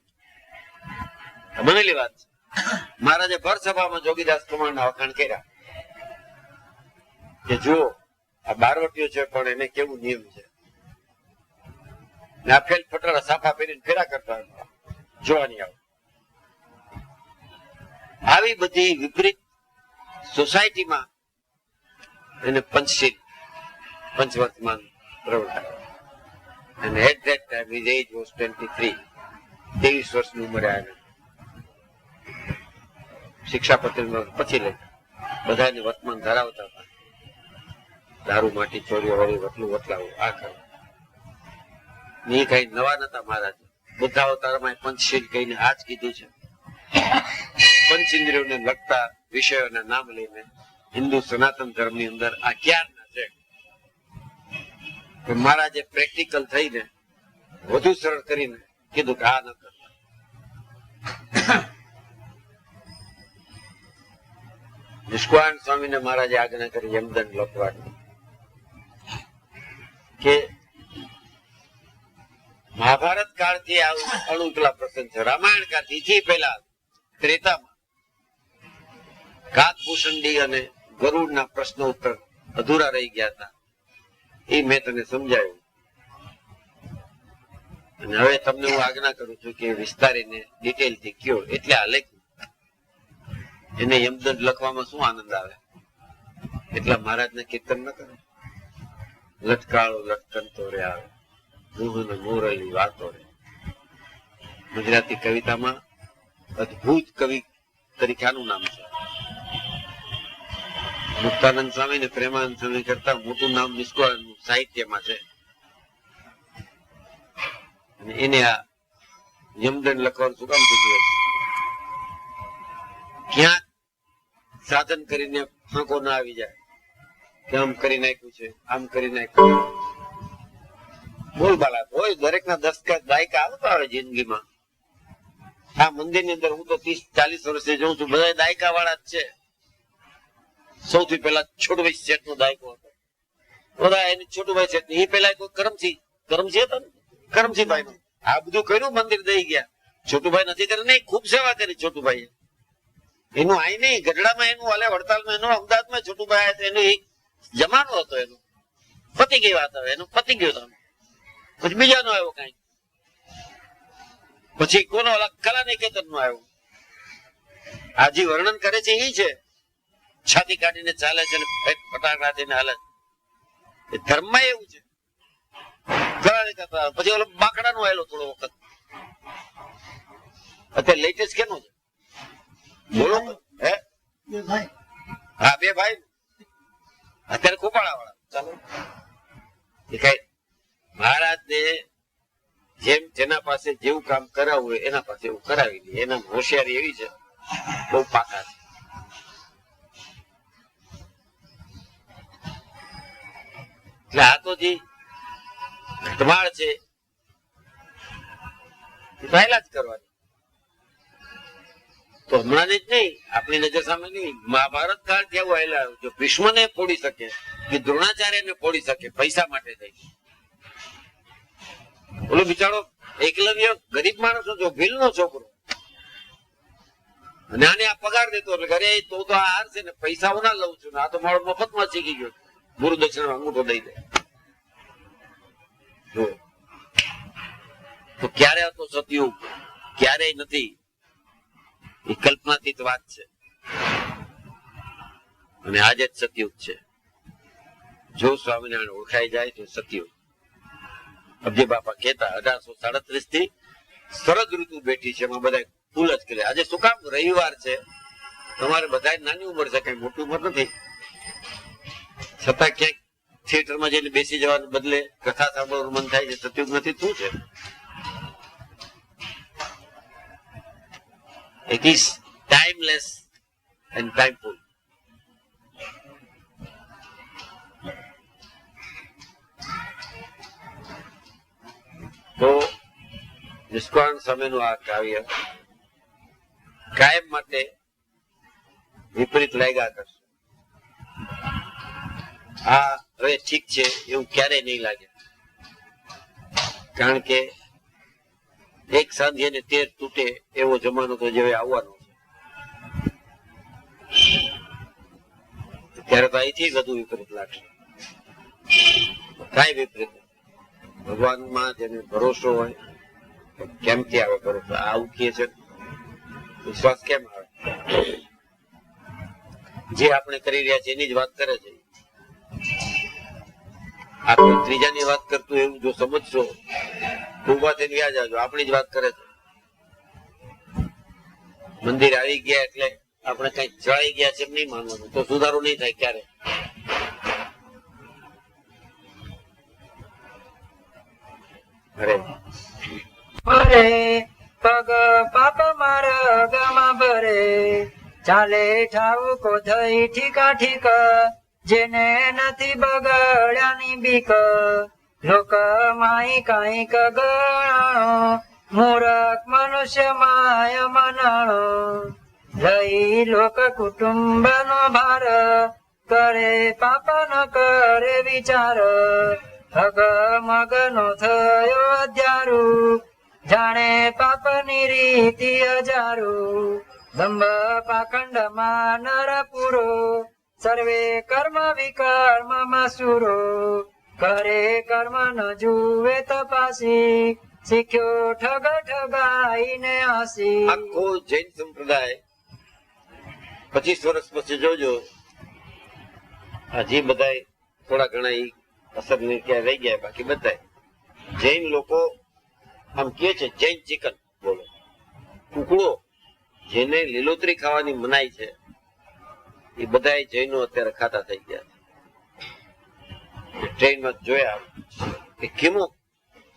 બનેલી વાત છે. મહારાજે ભર સભામાં જોગીદાસ કુમાર ના વખાણ કર્યા કે જુઓ આ બારવટીઓ છે પણ એને કેવું નિયમ છે. આ ફેલ ફટાડા સાફા પહેરીને ફેરા કરતા જોવાની આવે. આવી બધી વિપરીત સોસાયટીમાં એને પંચશીલ પંચવર્તમાન પ્રવર્તાય. And at that time his age was 23. 23 વર્ષની ઉંમરે આવ્યા. શિક્ષાપત્રી પછી લઈ બધાને વર્તમાન ધરાવતા હતા. દારૂ માટી ચોરીઓ વાળી વટલું વટલાવું આ કરે. એ કઈ નવા નતા મહારાજ. બુદ્ધાવતારમાં પંચશીલ કહીને આ જ કીધું છે. પંચેન્દ્રિયોને લગતા વિષયોના નામ લઈને હિન્દુ સનાતન ધર્મની અંદર આ ક્યારના છે કે મહારાજે પ્રેક્ટિકલ થઈને વધુ સરળ કરીને કીધું કે આ ન કરતા. નિષ્કાળ સ્વામીને મહારાજે આજ્ઞા કરી યમદંડ લખવાની કે મહાભારત કાળથી અણુકલા પ્રસંગ છે. રામાયણ કાળથી પહેલા ત્રેતામાં કાકભૂષણડી અને ગરુડના પ્રશ્નો ઉત્તર અધૂરા રહી ગયા હતા. એ મેં તને સમજાયું અને હવે તમને હું આજ્ઞા કરું છું કે વિસ્તારીને ડિટેલથી કયો. એટલે આ લખ્યું. એને યમદંડ લખવામાં શું આનંદ આવે? એટલા મહારાજને કીર્તન ન કરે. લટકાળો લટકનતો રે આવે મોહન મોરલી વાતો રે. ગુજરાતી કવિતામાં અદભુત કવિ તરીકે આનું નામ છે. મુક્તાનંદ સ્વામી ને પ્રેમાનંદ સ્વામી કરતા મોટું નામ નિષ્કાળ સાહિત્યમાં છે. એને આ યમદંડ લખવાનું શું કામ થયું? ક્યાંક સાધન કરીને ફાંકો ના આવી જાય કે આમ કરી નાખ્યું છે, આમ કરી નાખ્યું. બોલબાલા હોય દરેક ના દાયકા આવતા આવે જિંદગીમાં. આ મંદિર ની અંદર હું તો 30-40 વર્ષથી જોઉં છું, બધા દાયકા વાળા જ છે. સૌથી પહેલા છોટુભાઈ શેઠ નો દાયકો હતો. બધા એની છોટુભાઈ શેઠ એ પેલા કોઈ કરમસિંહ હતા ને, કરમસિંહભાઈ નું આ બધું કર્યું, મંદિર દઈ ગયા. છોટુભાઈ નથી કરી નહીં, ખૂબ સેવા કરી છોટુભાઈ. એનું આઈ નહીં ગઢડામાં, એનું હાલે વડતાલમાં, એનું અમદાવાદમાં છોટુભાઈ આવ્યા. એનો એક જમાનો હતો, એનું પતી ગઈ વાત. હવે એનું પતી ગયું તમે પછી બીજાનો આવ્યો કઈ. પછી કોનો કલા નિકેતન નો આવ્યો. આ જે વર્ણન કરે છે એ છે છાતી કાઢીને ચાલે છે, ફટાકડા થઈને હાલે છે. ધર્મ એવું છે. કલા નિકેતન પછી ઓલો બાકડા નો આવેલો થોડો વખત. અત્યારે લેટેસ્ટ કેનો છે બોલો? હે હા, 2 ભાઈ અત્યારે ખોપાળા વાળા. ચાલો દેખાય. મહારાજ ને જેમ જેના પાસે જેવું કામ કરાવવું હોય એના પાસે એવું કરાવી દે. એના હોશિયારી એવી છે, બહુ પાકા છે. એટલે આ તો જે ઘટમાળ છે એ પહેલા જ કરવાની. તો હમણાં જ નહીં, આપણી નજર સામે નહીં, મહાભારત કાળ કેવું આવેલા, જો ભીષ્મને ફોડી શકે કે દ્રોણાચાર્યને ફોડી શકે પૈસા માટે થઈ. ઓલો બિચારો એકલવ્ય ગરીબ માણસ હતો, ભીલનો છોકરો, અને આને આ પગાર દેતો એટલે ઘરે તો આ હાર છે ને, પૈસા હું ના લઉં છું ને, આ તો મારો મફતમાં શીખી ગયો, ગુરુ દક્ષિણા અંગૂઠો દઈ દે. તો ક્યારે હતો સતયુગ, ક્યારેય નથી. એ કલ્પનાતીત વાત છે, અને આજે જ સતયુગ છે. જો સ્વામિનારાયણ ઓળખાઈ જાય તો સતયુગ. અબજે બાપા કહેતા 1837 થી શરદ ઋતુ બેઠી છે, એમાં બધા ફૂલ જ કરે. આજે શું કામ રવિવાર છે, તમારે બધા નાની ઉંમર છે, કઈ મોટી ઉંમર નથી, છતાં ક્યાંક થિયેટરમાં જઈને બેસી જવાને બદલે કથા સાંભળવાનું મન થાય છે. સતયુગ નથી, શું છે? It is timeless and timeful. તો નિષ્કાળ સમયનું આ કાવ્ય કાયમ માટે વિપરીત લાગ્યા કરશે. આ હવે ઠીક છે એવું ક્યારેય નહીં લાગે, કારણ કે એક સાંધે ને 13 તૂટે એવો જમાનો તો જે આવવાનો છે, ત્યારે તો અહીંથી વધુ વિપરીત લાગશે. કાંઈ વિપરીત. ભગવાનમાં જેને ભરોસો હોય, કેમથી આવે ભરોસો? આવું કહે છે, વિશ્વાસ કેમ આવે? જે આપણે કરી રહ્યા છીએ એની જ વાત કરે છે. આપણે ત્રીજાની વાત કરતું એવું જો સમજશો તો ઉભા થઈને વ્યાજ આવજો, આપણી જ વાત કરે છે. મંદિર આવી ગયા એટલે આપણે કઈ ચડાઈ ગયા છે એમ નહીં માનવાનું, તો સુધારો નહીં થાય ક્યારે. અરે પગ પાપ મારા ગમા ભરે, ચાલે ઠાવકો થઈ ઠીકા ઠીક, જેને નથી બગડ્યાની બીક, લોક માય કાંઈક ગણાણો, મૂરખ મનુષ્ય માય મનાણો, લઈ લોક કુટુંબ નો ભાર, કરે પાપ ન કરે વિચાર, હગ મગ નો થયો અધ્યારું, જાણે પાપ ની રીતિ હજારું, દંભ પાખંડ માં નર પૂરો, સર્વે કર્મ વિકર્મ માં સુરો, કરે કર્મ ન જુએ તપાસી, શીખ્યો ઠગ ઠગાઈ ને હસી. આખો જૈન સંપ્રદાય 25 વર્ષ પછી જોજો, હજી બધા થોડા ઘણા અસર ને ક્યાં રહી ગયા, બાકી બધા જૈન લોકો આમ કે છે જૈન ચિકન, બોલો કુકડો, જેને લીલોતરી ખાવાની મનાઈ છે, એ બધા જૈનો અત્યારે ખાતા થઈ ગયા છે. ટ્રેનમાં જોયા કે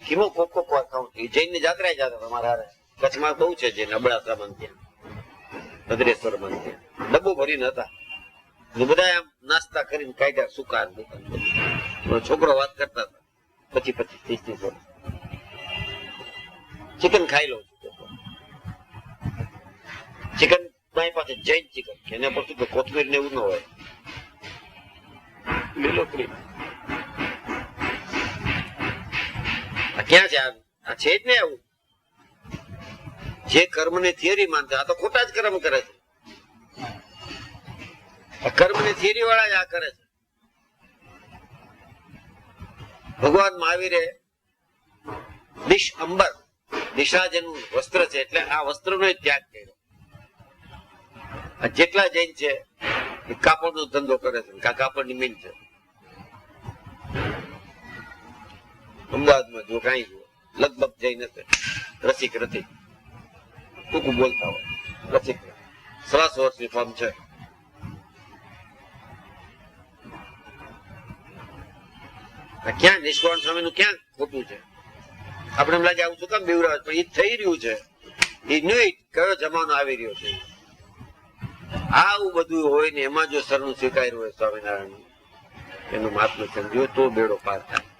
કીમો કોકો ખાઉં, એ જૈન ની જાત્રા જતા તમારા કચ્છમાં બહુ છે, જે નબળા માં ત્યાં ભદ્રેશ્વર માં ત્યાં ડબ્બો ભરીને હતા, બધા આમ નાસ્તા કરીને કાઢ્યા, સુકાર દુકાન. છોકરો વાત કરતા હતા 25-30 વર્ષ, ચિકન ખાઈ લઉં છું. ચિકન મારી પાસે જૈન ચિકન, એના પર શું કોથમીર ને એવું ન હોય, લીલોતરી. ક્યાં છે આ? છે જ ને આવું. જે કર્મ ની થિયરી માનતા, આ તો ખોટા જ કર્મ કરે છે. કર્મ ની થિયરી વાળા જ આ કરે છે. ભગવાન મહાવીરે અંબર દિશા જેનું વસ્ત્ર છે, એટલે આ વસ્ત્ર નો ત્યાગ કર્યો. જેટલા જૈન છે એ કાપડ નો ધંધો કરે છે, કાપડ ની મિલ છે. અમદાવાદમાં જો કઈ જુઓ, લગભગ જૈન હશે, રસિક રથી ટૂંકું બોલતા હોય, રસિક 100 વર્ષની ફોર્મ છે. ક્યાં નિષ્કાળ સ્વામી નું ક્યાં ખોટું છે? આપણે એમ લાગે આવું શું કામ બીવરાવે, પણ એ થઈ રહ્યું છે. એ ન્યુ કયો જમાનો આવી રહ્યો છે. આવું બધું હોય ને એમાં જો સરનું સ્વીકાર્યું હોય સ્વામિનારાયણ, એનું મહાત્મ્ય સમજ્યું તો બેડો પાર થાય.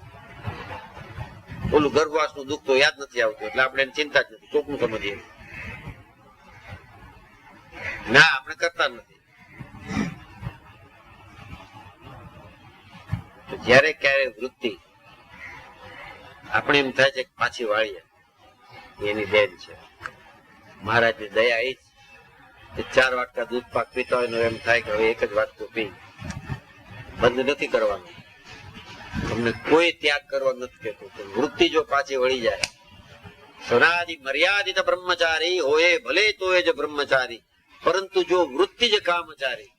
ઓલું ગર્ભવાસ નું દુઃખ તો યાદ નથી આવતું, એટલે આપણે ચિંતા જ નથી, ચોખ્ખું સમજીએ. ના આપણે કરતા નથી. તો જયારે ક્યારે વૃત્તિ આપણે એમ થાય છે કે પાછી વાળીએ, એની દેન છે. મહારાજની દયા એ જ 4 વાટકા દૂધ પાક પીતા હોય ને એમ થાય કે હવે 1 જ વાટકું પી. બંધ નથી કરવાનું, તમને કોઈ ત્યાગ કરવા નથી કહેતું. વૃત્તિ જો પાછી વળી જાય, સનાદિ મર્યાદિત બ્રહ્મચારી હોય ભલે તો એ જ બ્રહ્મચારી, પરંતુ જો વૃત્તિ જ કામચારી,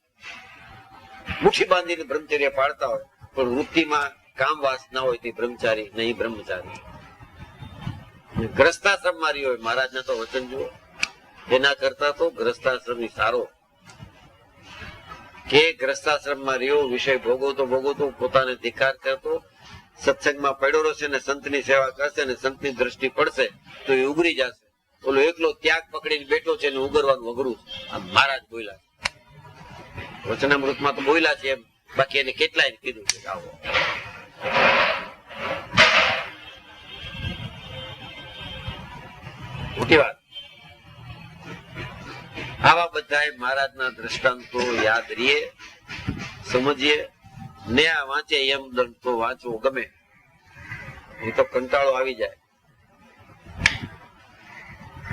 મુઠ્ઠી બાંધીને બ્રહ્મચર્ય પાળતા હોય પણ વૃત્તિમાં કામ વાસ ના હોય તે બ્રહ્મચારી નહીં બ્રહ્મચારી. ગ્રસ્તાશ્રમમાં રહ્યો હોય, મહારાજના તો વચન જુઓ, એના કરતા તો ગ્રસ્તાશ્રમ સારો. કે ગ્રસ્તાશ્રમમાં રહ્યો, વિષય ભોગવતો પોતાને ધિકાર કરતો, સત્સંગમાં પડ્યો રહેશે ને સંતની સેવા કરશે ને સંતની દ્રષ્ટિ પડશે તો એ ઉગરી જશે. ઓલો એકલો ત્યાગ પકડીને બેઠો છે ને ઉગરવાનું અઘરું. આ મહારાજ બોલ્યા વચનામૃતમાં તો બોલ્યા છે એમ, બાકી એને કેટલાય કીધું છે આવો. મોટી વાત. આવા બધા મહારાજના દ્રષ્ટાંતો યાદ રહીએ, સમજીએ ને આ વાંચે એમ દંડ તો વાંચવું ગમે, એ તો કંટાળો આવી જાય.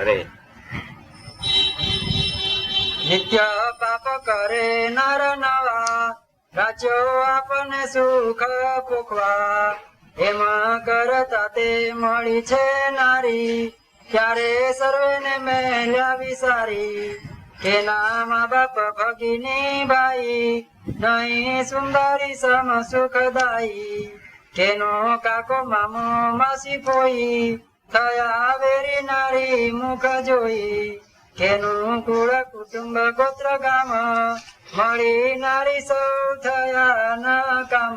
અરે નિત્ય પાપ કરે નર નવા, રાચ્યો આપને સુખ પોખવા. એમાં કરતા તે મળી છે નારી, ત્યારે સર્વેને મેલ્યા વિસારી. કેના મા બાપ ભગીની બાઈ, નહીં સુંદરી સમ સુખદાયી. કેનો કાકો મામો માસી ફોઈ, થયા વેરી નારી મુખ જોઈ. કેનું કુળ કુટુંબ ગોત્ર ગામ, મળી નારી સૌ થયા ન કામ.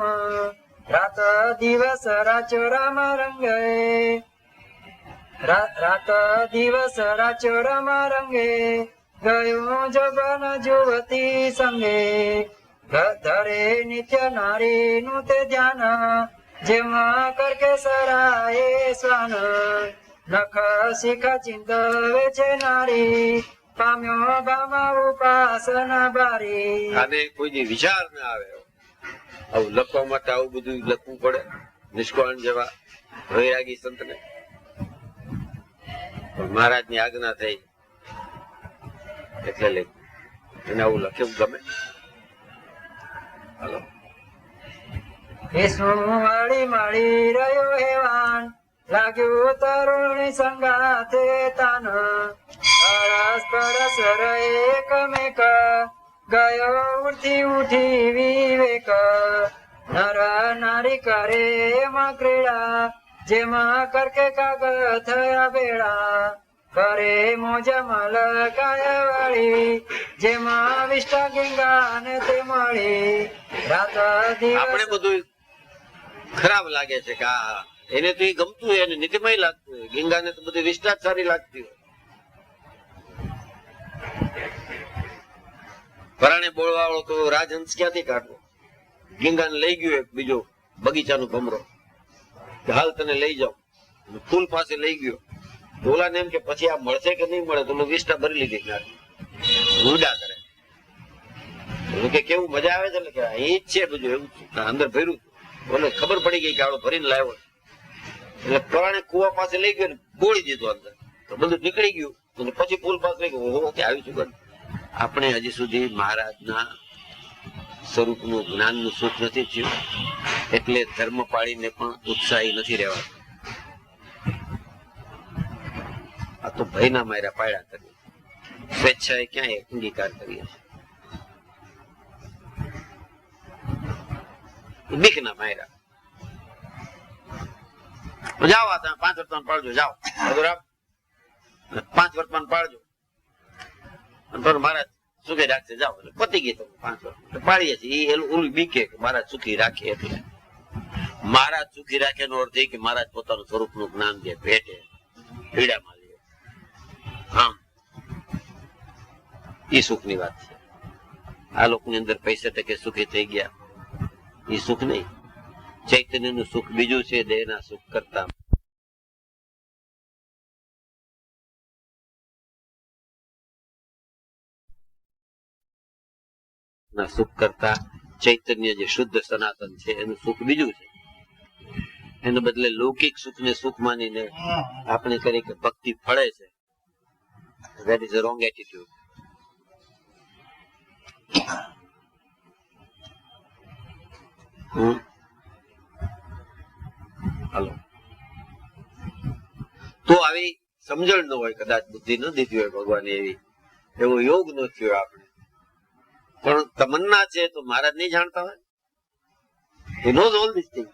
રાત દિવસ રાચો રામ રંગે, રાત દિવસ રાચો રામ રંગે. ગયું જબન જુવતી સંગે, ધરે નિત્ય નારી નું તે ધ્યાન. જેમાં કરકે સરાય સ્વાન, નખ શિખ ચિંતવે છે નારી. પામ્યો ભામા ઉપાસના બારી. આને કોઈ વિચાર ના આવે. આવું લખવા માટે આવું બધું લખવું પડે નિષ્કાળ જેવા વૈરાગી સંતને. મહારાજ ની આજ્ઞા થઈ એટલે લખ્યું. એને આવું લખ્યું ગમે. હાલો મળી મળી રહ્યો હેવાન, લાગ્યું તરુણી સંગાથે તાન. અરસ પરસ એક મેક, ગયો ઉઠી ઉઠી વિવેક. નર નારી કરે એમાં ક્રીડા, જેમાં કરકે કાગ થયા બેડા. કરે મોજ મલકાય વાળી, જેમાં વિષ્ટા ગંગા ને તે મળી. રાત દિવસ આપણે બધું ખરાબ લાગે છે કે આ એને તો એ ગમતું હોય, એને નીતિમય લાગતું હોય. ગંગાને તો બધી વિષ્ટા સારી લાગતી હોય. પરાણે બોલવા વાળો તો રાજહંસ ક્યાંથી કાઢવો? ગંગાને લઈ ગયો એક બીજો બગીચાનો ભમરો, હાલ તને લઈ જાઉં. ફૂલ પાસે લઈ ગયો. ઓલાને એમ કે પછી આ મળશે કે નહીં મળે, તો વિષ્ટા ભરી લીધી. રૂડા કરે કે કેવું મજા આવે છે, એટલે કે અહીં જ છે બધું એવું અંદર ભર્યું. બોલે ખબર પડી ગઈ કે આવડો ભરીને લાવ્યો, એટલે પરાણે કુવા પાસે લઈ ગયો, બોળી દીધું અંદર, તો બધું નીકળી ગયું. અને પછી પુલ પાસે લઈ ગયો. ઓહો કે આવી ચુકન. આપણે હજી સુધી મહારાજના સ્વરૂપનું જ્ઞાનનું સુખ નથી થયું, એટલે ધર્મ પાળીને પણ ઉત્સાહી નથી રહેવા. આ તો ભયના માર્યા પાડ્યા કરીએ, સ્વેચ્છાએ ક્યાંય અંગીકાર કરીએ છીએ. બીકના માર્યા. જાઓ આ તમે 5 વર્તમાન પાડજો, જાઓ 5 વર્તમાન પાડજો. મહારાજ સુખી રાખશે, જાઓ. એટલે પતી ગઈ તમે 5 વર્ષ પાડીએ છીએ. ઓલું બીકે મહારાજ સુખી રાખે. એટલે મહારાજ સુખી રાખે નો અર્થ એ કે મહારાજ પોતાનું સ્વરૂપનું જ્ઞાન દે, ભેટે, પીડામાં લે. આમ એ સુખ ની વાત છે. આ લોકોની અંદર પૈસા ટકે સુખી થઈ ગયા, એ સુખ નહીં. ચૈતન્ય નું સુખ બીજું છે, દેહ ના સુખ કરતા. ના સુખ કરતા ચૈતન્ય જે શુદ્ધ સનાતન છે એનું સુખ બીજું છે. એને બદલે લૌકિક સુખને સુખ માનીને આપણે કરી કે ભક્તિ ફળે છે. That is a wrong attitude. હાલો તો આવી સમજણ ન હોય, કદાચ બુદ્ધિ ન દીધી હોય ભગવાન એવી, એવો યોગ ન થયો આપણે, પણ તમન્ના છે તો મહારાજ નહીં જાણતા હોય. He knows all these things.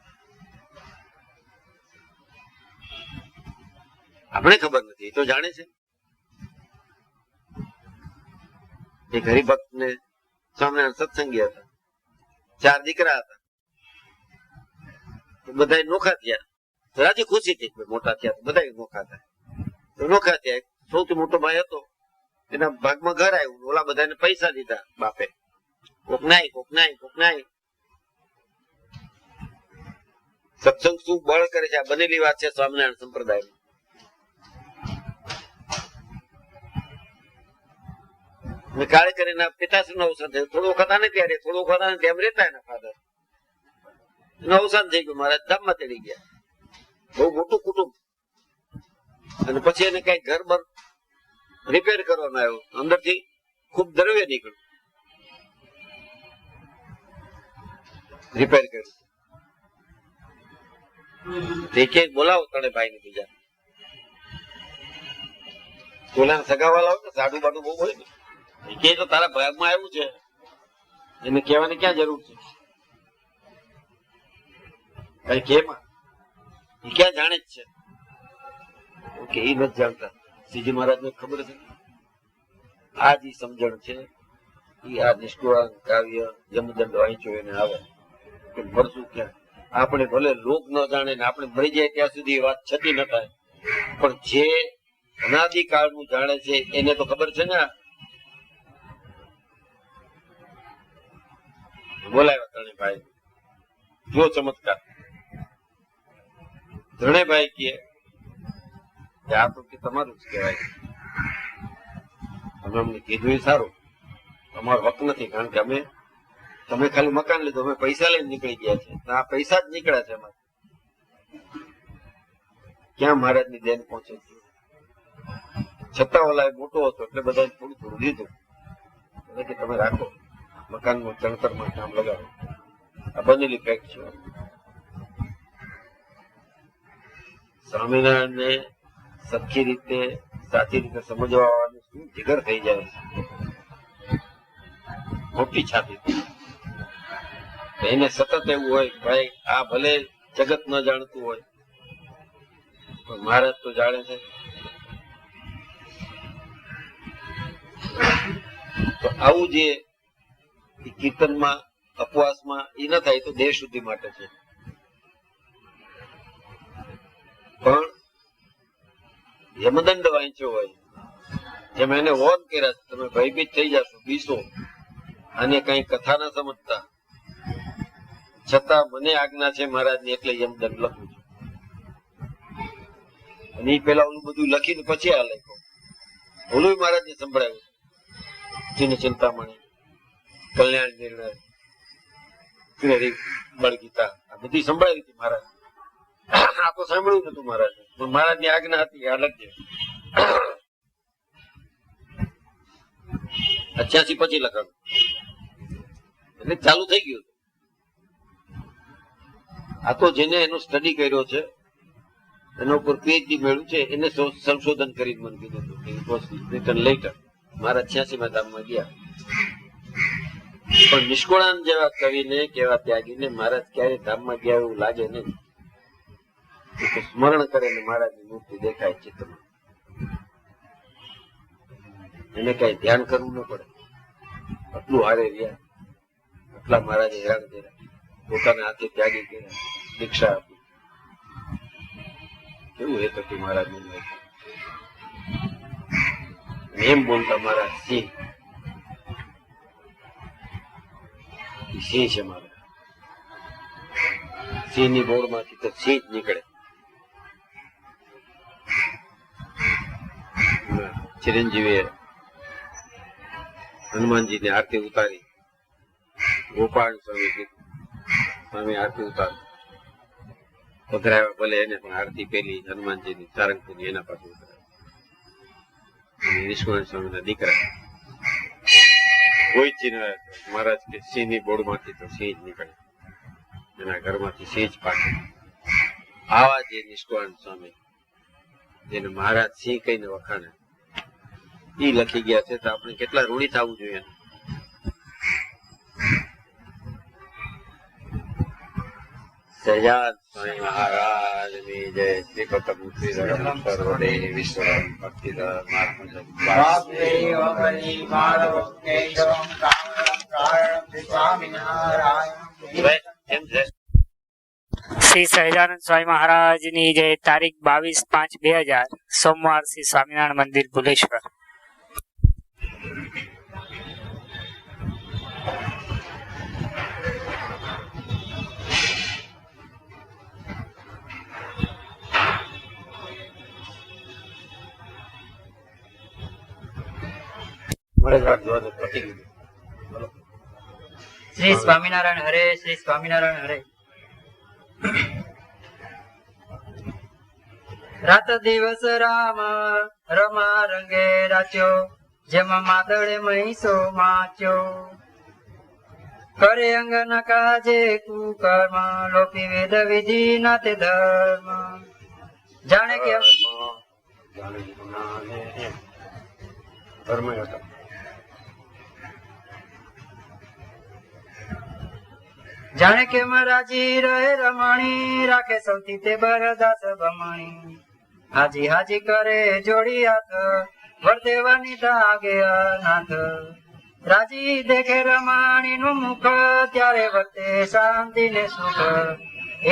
આપણે ખબર નથી, એ તો જાણે છે. એક હરિભક્ત ને સ્વામિનારાયણ સત્સંગી હતા, 4 દીકરા હતા, બધા નોખા થયા, રાજી ખુશી થઈ, મોટા થયા બધા નોખા થાય. નોખા થયા, સૌથી મોટો ભાઈ હતો, એના ભાગમાં ઘર આવ્યું, ઓલા બધાને પૈસા દીધા બાપે, કોક નાય કોક નાય કોક નાય. સત્સંગ શું બળ કરે છે, આ બનેલી વાત છે સ્વામિનારાયણ સંપ્રદાય. કાળે કરીને પિતાશ્રી નું અવસાન થયું. થોડું વખત આને ત્યારે થોડું વખત આને તેમ રહેતા એના ફાધર એનું અવસાન થઈ ગયું. મહારાજ ધામમાં તેડી ગયા, બહુ મોટું કુટુંબ. અને પછી એને કઈ ઘર બર રિપેર કરવામાં આવ્યું, અંદર થી ખૂબ દ્રવ્ય નીકળ્યું, રિપેર કર્યું. તે કે બોલાવો તને ભાઈ ને બીજા બોલા સગાવાલા હોય ને, સાડું બાડું બહુ હોય ને, કે તો તારા ભાગમાં આવ્યું છે, એને કહેવાની ક્યાં જરૂર છે? કઈ કેમાં એ ક્યાં જાણે જ છે કે એ નથી જાણતા. શ્રીજી મહારાજ ને ખબર છે, આ જે સમજણ છે એ આ નિષ્ઠુરાન કાવ્ય યમદંડ વાંચ્યો એને આવે કે ભરશું ક્યાં. આપણે ભલે લોક ન જાણે ને આપણે મરી જાય ત્યાં સુધી એ વાત છતી ન થાય, પણ જે અનાદિકાળ નું જાણે છે એને તો ખબર છે ને. બોલાવ્યા ત્રણેયભાઈ, જો ચમત્કાર. ત્રણેયભાઈ કહે આ તો કે તમારું જ કહેવાય, તમે અમને કીધું એ સારું, તમારો હક નથી, કારણ કે તમે ખાલી મકાન લીધું, અમે પૈસા લઈને નીકળી ગયા છે, આ પૈસા જ નીકળ્યા છે એમાં. ક્યાં મહારાજ ની દેન પહોંચે છે. છતાં ઓલા મોટો હતો એટલે બધા થોડું થોડું લીધું, એટલે કે તમે રાખો, મકાન નું ચણતર માં કામ લગાવો, આ બનેલી પેક છે. સ્વામિનારાયણ ને સરખી રીતે સાચી રીતે સમજવા શું જીગર થઈ જાય છે, મોટી છાતી. એને સતત એવું હોય ભાઈ આ ભલે જગત ન જાણતું હોય પણ મહારાજ તો જાણે છે. તો આવું જે કીર્તનમાં અપવાસમાં એ ન થાય તો દેહ શુદ્ધિ માટે છે. પણ યમદંડ વાંચ્યો હોય, જેમ એને વોર્ન કર્યા તમે ભયભીત થઈ જશો, બીસો, અને કઈ કથા ના સમજતા, છતાં મને આજ્ઞા છે મહારાજ ની એટલે યમદંડ લખું છું. અને એ પેલા ઓલું બધું લખીને પછી આ લખ્યો. ઓલું મહારાજ ને સંભળાવ્યું, જેને ચિંતામણી, કલ્યાણ નિર્ણય, બળગીતા, આ બધી સંભળાવી હતી મહારાજ. આ તો સાંભળ્યું નતું મહારાજ, પણ મહારાજ ની આજ્ઞા હતી આ લખજે. 88 પછી લખાણું, એટલે ચાલુ થઈ ગયું. આ તો જેને એનો સ્ટડી કર્યો છે, એના ઉપર પીએચડી મેળવ્યું છે, એને સંશોધન કરીને મને કીધું હતું લેટર. મારા 86માં ધામમાં ગયા. પણ નિષ્કોળાન જેવા કવિને કેવા ત્યાગીને મહારાજ ક્યારે ધામમાં ગયા એવું લાગે નહીં. સ્મરણ કરે ને મહારાજની મૂર્તિ દેખાય ચિત્રમાં, એને કઈ ધ્યાન કરવું ન પડે. આટલું હારે રહ્યા, આટલા મહારાજે હેરાન કર્યા, પોતાના હાથે ત્યાગી કર્યા, દીક્ષા આપી. કેવું હેત હતું મહારાજ નું. એમ બોલતા મહારાજ સિંહ, સિંહ છે મારા. સિંહ ની બોર્ડ માંથી તો સિંહ જ નીકળે. ચિરંજીવી હનુમાનજી ની આરતી ઉતારી ગોપાલ સ્વામી કીધું, સ્વામી આરતી ઉતાર. પધરાવ્યા ભલે એને, પણ આરતી પેલી હનુમાનજીની સારંગપુરની એના પાસે ઉતરાવી. અને નિષ્કાળ સ્વામીના દીકરા કોઈ ચીન મહારાજ કે સિંહની બોડમાંથી તો સિંહ જ નીકળે, એના ઘરમાંથી સિંહ જ પાકે. આવા જે નિષ્કાળ સ્વામી જેને મહારાજ સિંહ કહીને વખાણે, ઈ લખી ગયા છે, તો આપણે કેટલા ઋણી થવું જોઈએ. સહજાનંદ સ્વામી મહારાજની જય. શ્રી પતમ શ્રી ધરમ સર્વદેવ વિશ્વમ ભક્તિધર શ્રી સહજાનંદ સ્વામી મહારાજની જય. તારીખ 22/5/2000 સોમવાર, શ્રી સ્વામિનારાયણ મંદિર ભુલેશ્વર. શ્રી સ્વામિનારાયણ હરે, શ્રી સ્વામિનારાયણ હરે. રાત દિવસ રામ રમા રંગે રાચ્યો, જેમાં માદળે મહીસો માચ્યો. કરે અંગન કાજે કુકર્મ, લોપી વેદ વિધિ નાતે ધર્મ. જાણે કે ધર્મ હતો. જાણે કે રાજી રહે રમણી, રાખે સૌથી તે બરદાસ બમણી. હાજી હાજી કરે જોડી હાથ, વરદેવાની દાગે અનાથ. રાજી દેખે રમાણી નું મુખ, ત્યારે વર્તે શાંતિ ને સુખ.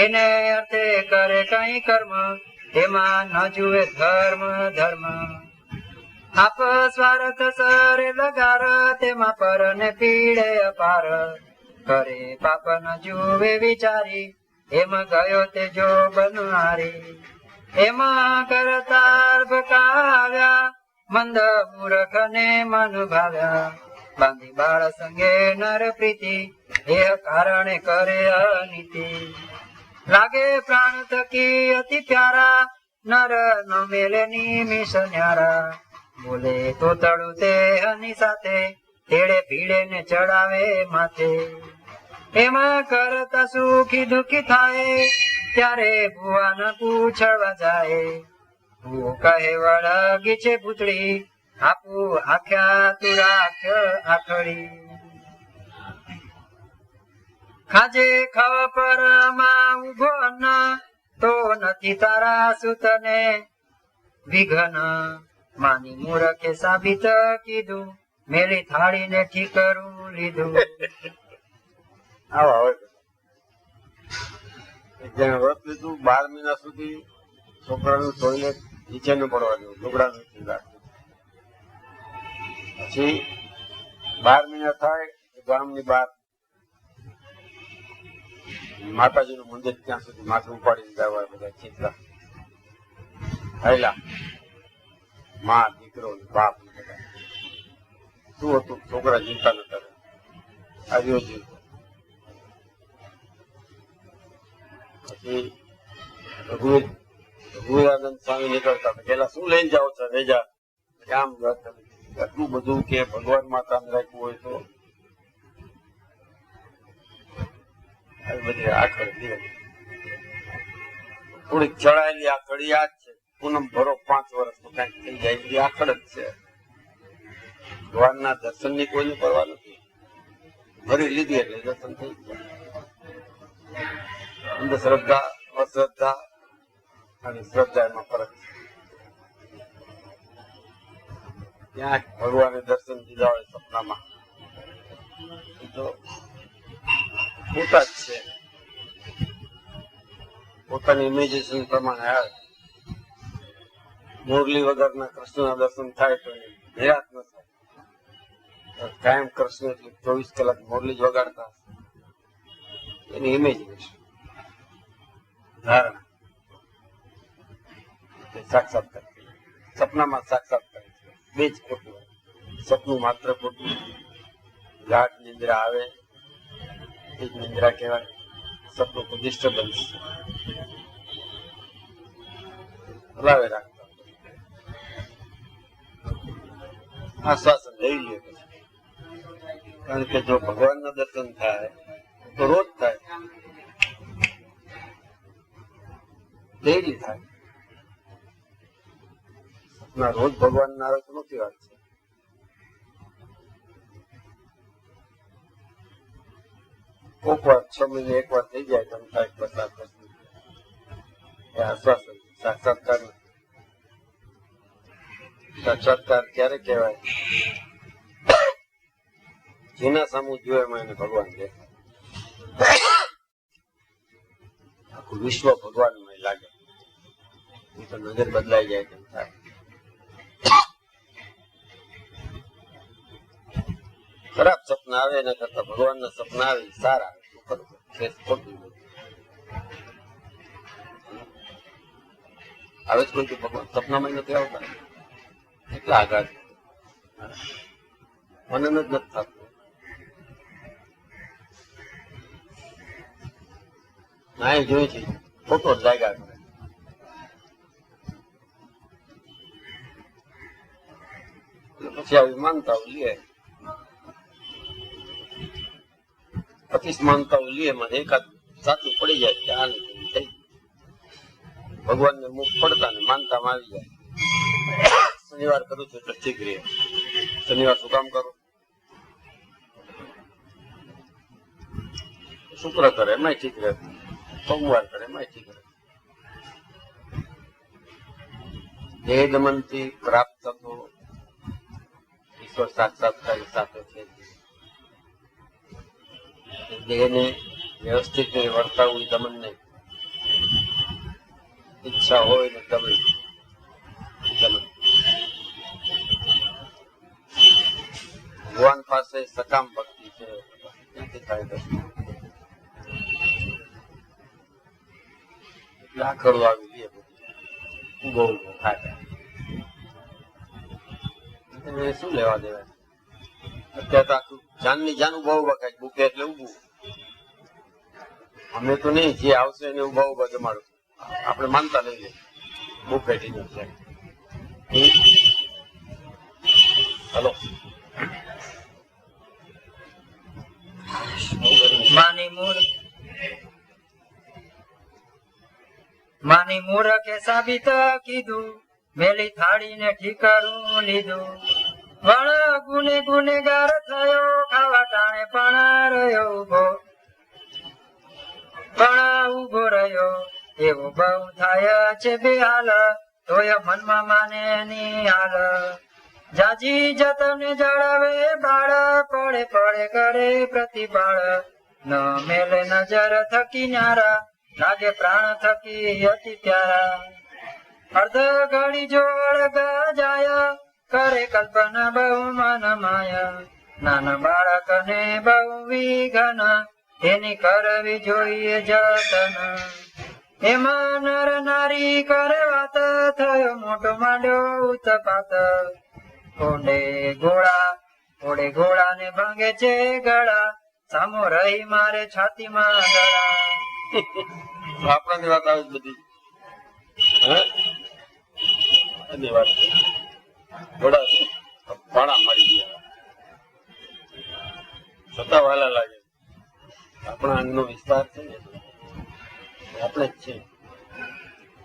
એને અર્થે કરે કઈ કર્મ, એમાં ન જુએ ધર્મ ધર્મ. આપ સ્વાર્થ સરે લગાર, તેમાં પર ને પીડે અપાર. કરે પાપ ન જુએ વિચારી, એમ ગયો તે જો બનવારી. એમાં કરતાર ભકાવ્યા, મંદ મૂર્ખ ને મન ભાવ્યા. બાંધી બાળ સંગે નર પ્રીતિ, એ કારણે કરે અનીતિ. લાગે પ્રાણ થકી અતિ પ્યારા, નર ન મેલે નિમિષ ન્યારા. બોલે તો તળું તે હની સાથે, તેડે પીડે ને ચડાવે માથે. એમાં કરતા સુખી દુખી થાય, ત્યારે ભુવા ન પૂછવા જાય. ભૂ કહે વળગી છે પૂતળી, આપું આખ્યા તું રાખ આખડી. ખાજે ખવ પર માં ઉભો ન, તો નથી તારા સુતને વિઘન. માની મૂર્ખે સાબિત કીધું, મેલી થાળી ને ઠીકરું લીધું. આવા હોય જેને વ્રત લીધું 12 મહિના સુધી છોકરાનું ટોયલેટ નીચે ન પડવા દેવું, લુગડા નથી રાખવું. પછી 12 મહિના થાય ગામની બહાર માતાજીનું મંદિર, ત્યાં સુધી માથું ઉપાડીને જવા બધા ચિંતા થયેલા. માં દીકરો બાપ બધા શું હતું, છોકરા ચિંતા ન કરે. આવ્યો જીવ. પછી રઘુવીરાનંદ સ્વામી નીકળતા હતા. પેલા શું લઈને જાઓ છો રેજા? આમ એટલું બધું કે ભગવાન માતા રાખ્યું હોય તો આવી બધી આખડ નીકળી. થોડીક ચડાયેલી આખડ યાદ છે. પૂનમ ભરો 5 વર્ષ તો કઈક થઈ જાય, બધી આખડ જ છે. ભગવાનના દર્શન ની કોઈને પરવા નથી. ભરી લીધી એટલે દર્શન થઈ ગયા. અંધશ્રદ્ધા, અશ્રદ્ધા અને શ્રદ્ધા એમાં ફરક છે. ત્યાં ભગવાને દર્શન દીધા હોય સપનામાં, તો ખોટા જ છે. પોતાની ઇમેજિનેશન પ્રમાણે આવે. મુરલી વગરના કૃષ્ણના દર્શન થાય તો નિરાશ ન થાય. કાયમ કૃષ્ણ એટલે 24 કલાક મુરલી જ વગાડતા એની ઇમેજિનેશન ધારણા સાક્ષાત્કાર. સપનામાં સાક્ષાત્કાર બે જ ખોટું હોય. સપનું માત્ર ખોટું. ગાઢ નિંદ્રા આવે એક નિંદ્રા કહેવાય, સપનું તો ડિસ્ટર્બન્સ હલાવે રાખતા, આશ્વાસન લઈ લે પછી. કારણ કે જો ભગવાનના દર્શન થાય તો રોજ થાય, ડેલી થાય. સપના રોજ ભગવાન ના આવે તો નથી વાત છે. કોક વાર 6 મહિને એક વાર થઈ જાય તેમ થાય, પ્રસાદ એ આશ્વાસન. સાક્ષાત્કાર નથી. સાક્ષાત્કાર ક્યારે કહેવાય? જેના સામું જોયે એમાં એને ભગવાન દેખાય. આખું વિશ્વ ભગવાનમય લાગે. એ તો નજર બદલાઈ જાય તેમ થાય. ખરાબ સપના આવે એના કરતા ભગવાનના સપના આવે સારા. આવે જ કોઈ ભગવાન સપનામાં નથી આવતા, એટલા આગળ મને જ નથી થતું. ના એ જોઈ છે ખોટો જ લાગ્યા કરે. પછી આવી માનતાઓ લે, 25 માનતાઓ લે, મને એકાદ સાચું પડી જાય કે આ નથી થઈ. ભગવાનને મુખ પડતા ને માનતામાં આવી જાય. શનિવાર કરું છું એટલે ઠીક રહે. શનિવાર શું કામ કરું? શુક્ર કરે એમાંય ઠીક રહે, સોમવાર કરે એમાંય ઠીક રહે. દેહ દમનથી પ્રાપ્ત થતો ઈશ્વર સાક્ષાત્કાર સાથે છે. દેહને વ્યવસ્થિત વર્તાવવું એ દમન નહીં. ઈચ્છા હોય ને દમન. ભગવાન પાસે સકામ ભક્તિ છે, થાય એટલે આખડું આવી લે, ઉભો ઉભો થાય. શું લેવા દેવાય? અત્યારે તો આખું જાનની જાન ઉભા ઉભા ખાય, ભૂખે એટલે ઉભું. અમે તો નહીં, જે આવશે એને ઉભા ઉભા જમાડું. આપણે માનતા લઈ લે, ભૂખ બેઠી જશે. હલો, માની મૂરખે સાબિત કીધું, મેલી થાળીને ઠીકરું લીધું. વણ ગુને ગુનેગાર થયો, ખાવા ટાણે પણ રહ્યો ઉભો. પણ ઉભો રહ્યો એવું બહુ થાય છે બેહાલ, તોય મનમાં માને ની હાલ. જાજી જતન જળવે બાળ, પડે પડે કરે પ્રતિબાળ. ન મેલે નજર થકી ન્યારા, લાગે પ્રાણ થકી અતિ પ્યારા. અર્ધ ઘડી જોડ ગજાય, કરે કલ્પના બહુ મન માયા. નાના બાળકને બહુ વિઘન, તેની કરવી જોઈએ જતન. એમાં નર નારી કરે વાત, થયો મોટો માંડ્યો ઉત્પાત. ઓડે ઘોડા ને ભાંગે છે ગળા, સામો રહી મારે છાતીમાં ગળા. આપણાની વાત આવે બધી એની વાત. ઘોડા ભાણા મારી ગયા છતાં વાલા લાગે. આપણા અંગનો વિસ્તાર છે ને, આપણે જ છે.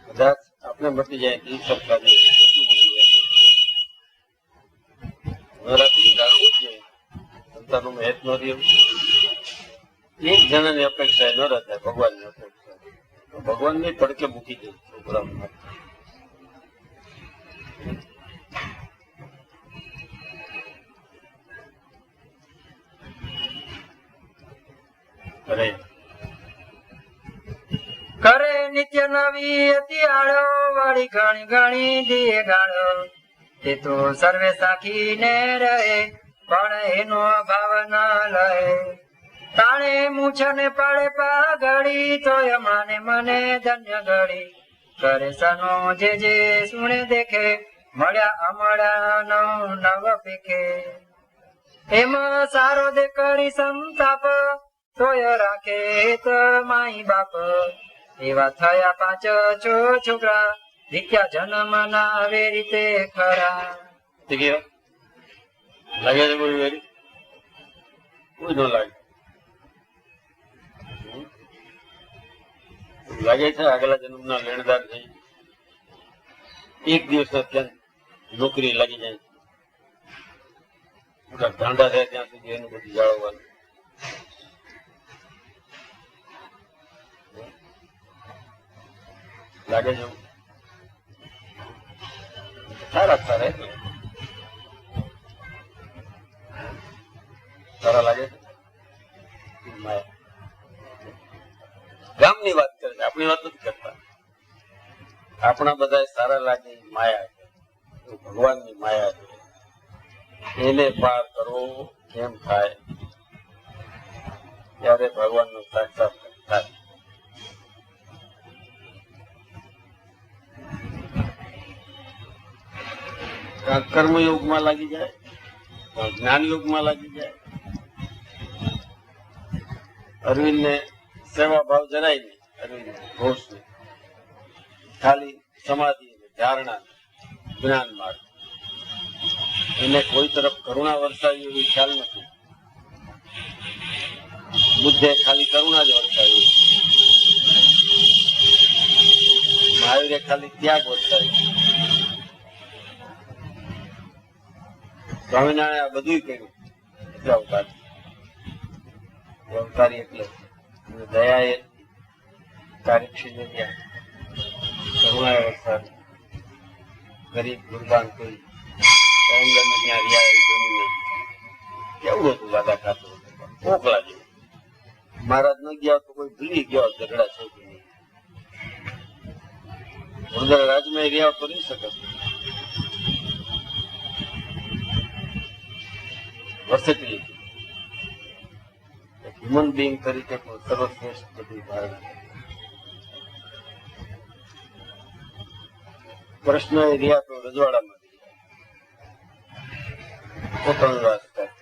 કદાચ આપણે મટી જાય તો સપ્તાહ સંતાનું હેત ન રહ્યું. એક જણાની અપેક્ષા ન રહેતા, ભગવાનની અપેક્ષા. ભગવાન ને તડકે મૂકી દે છોકરા. કરે નિત્ય નવી અતિ આળો, વાળી ઘણી ઘણી દીએ ગાળો. તે તો સર્વે સાખીને રહે, પણ એનો ભાવ ન લહે. તાણે મૂછને પડે પાઘડી, તોય માને મને ધન્ય ઘડી. કરે સનો જે સુણે દેખે, મળ્યા અમળા નવ પીખે. એમાં સારો દે કરી સંતાપ, તોય રાખે હિત માઈ બાપ એવા થયા 5 છોકરા વિખ્યા જન્મ ના આવે રીતે ખરા. લાગે છે કોઈ વેરી? કોઈ ન લાગે. લાગે છે આગલા જન્મના લેણદાર થઈ એક દિવસ ત્યાં નોકરી લાગી જાય, ધાંડા થાય ત્યાં સુધી એનું બધું જાળવવાનું. લાગે છે સારા એટલે સારા લાગે છે. ગામની વાત કરે છે, આપણી વાત નથી કરતા. આપણા બધા સારા લાગે માયા છે, ભગવાનની માયા છે. એને પાર કરવો કેમ થાય ત્યારે ભગવાનનો સાક્ષાત થાય. કર્મયોગમાં લાગી જાય, જ્ઞાન યોગમાં લાગી જાય. અરવિંદ ને સેવા ભાવ જરાય નહીં. અરવિંદ ઘોષ ને ખાલી સમાધિ ધારણા જ્ઞાન માર્ગ, એને કોઈ તરફ કરુણા વરસાવી એવી ખ્યાલ નથી. બુદ્ધે ખાલી કરુણા જ વરસાવી, મહાવીરે ખાલી ત્યાગ વરસાવી. સ્વામિનારાયણ આ બધું કર્યું એટલે અવતાર. અવતારી એટલે દયા એ કાર્યક્ષેત્રે ગયા, કરુણા વરસાવી, ગરીબ ગુરબાન કોઈ ત્યાં રહ્યા જમીને કેવું હતું વાદા ખાતું કોકલા જેવું. મહારાજ ન ગયા તો કોઈ ભૂલી ગયો ઝઘડા છે કે નહીં. વડોદરા રાજમાં રહ્યા તો રહી શકે. વર્સેટિલિટી હ્યુમન બિંગ તરીકે પણ સર્વશ્રેષ્ઠ બધી ધારણા. પ્રશ્ન એ રહ્યા તો રજવાડામાં પોતાનું રાજ થાય.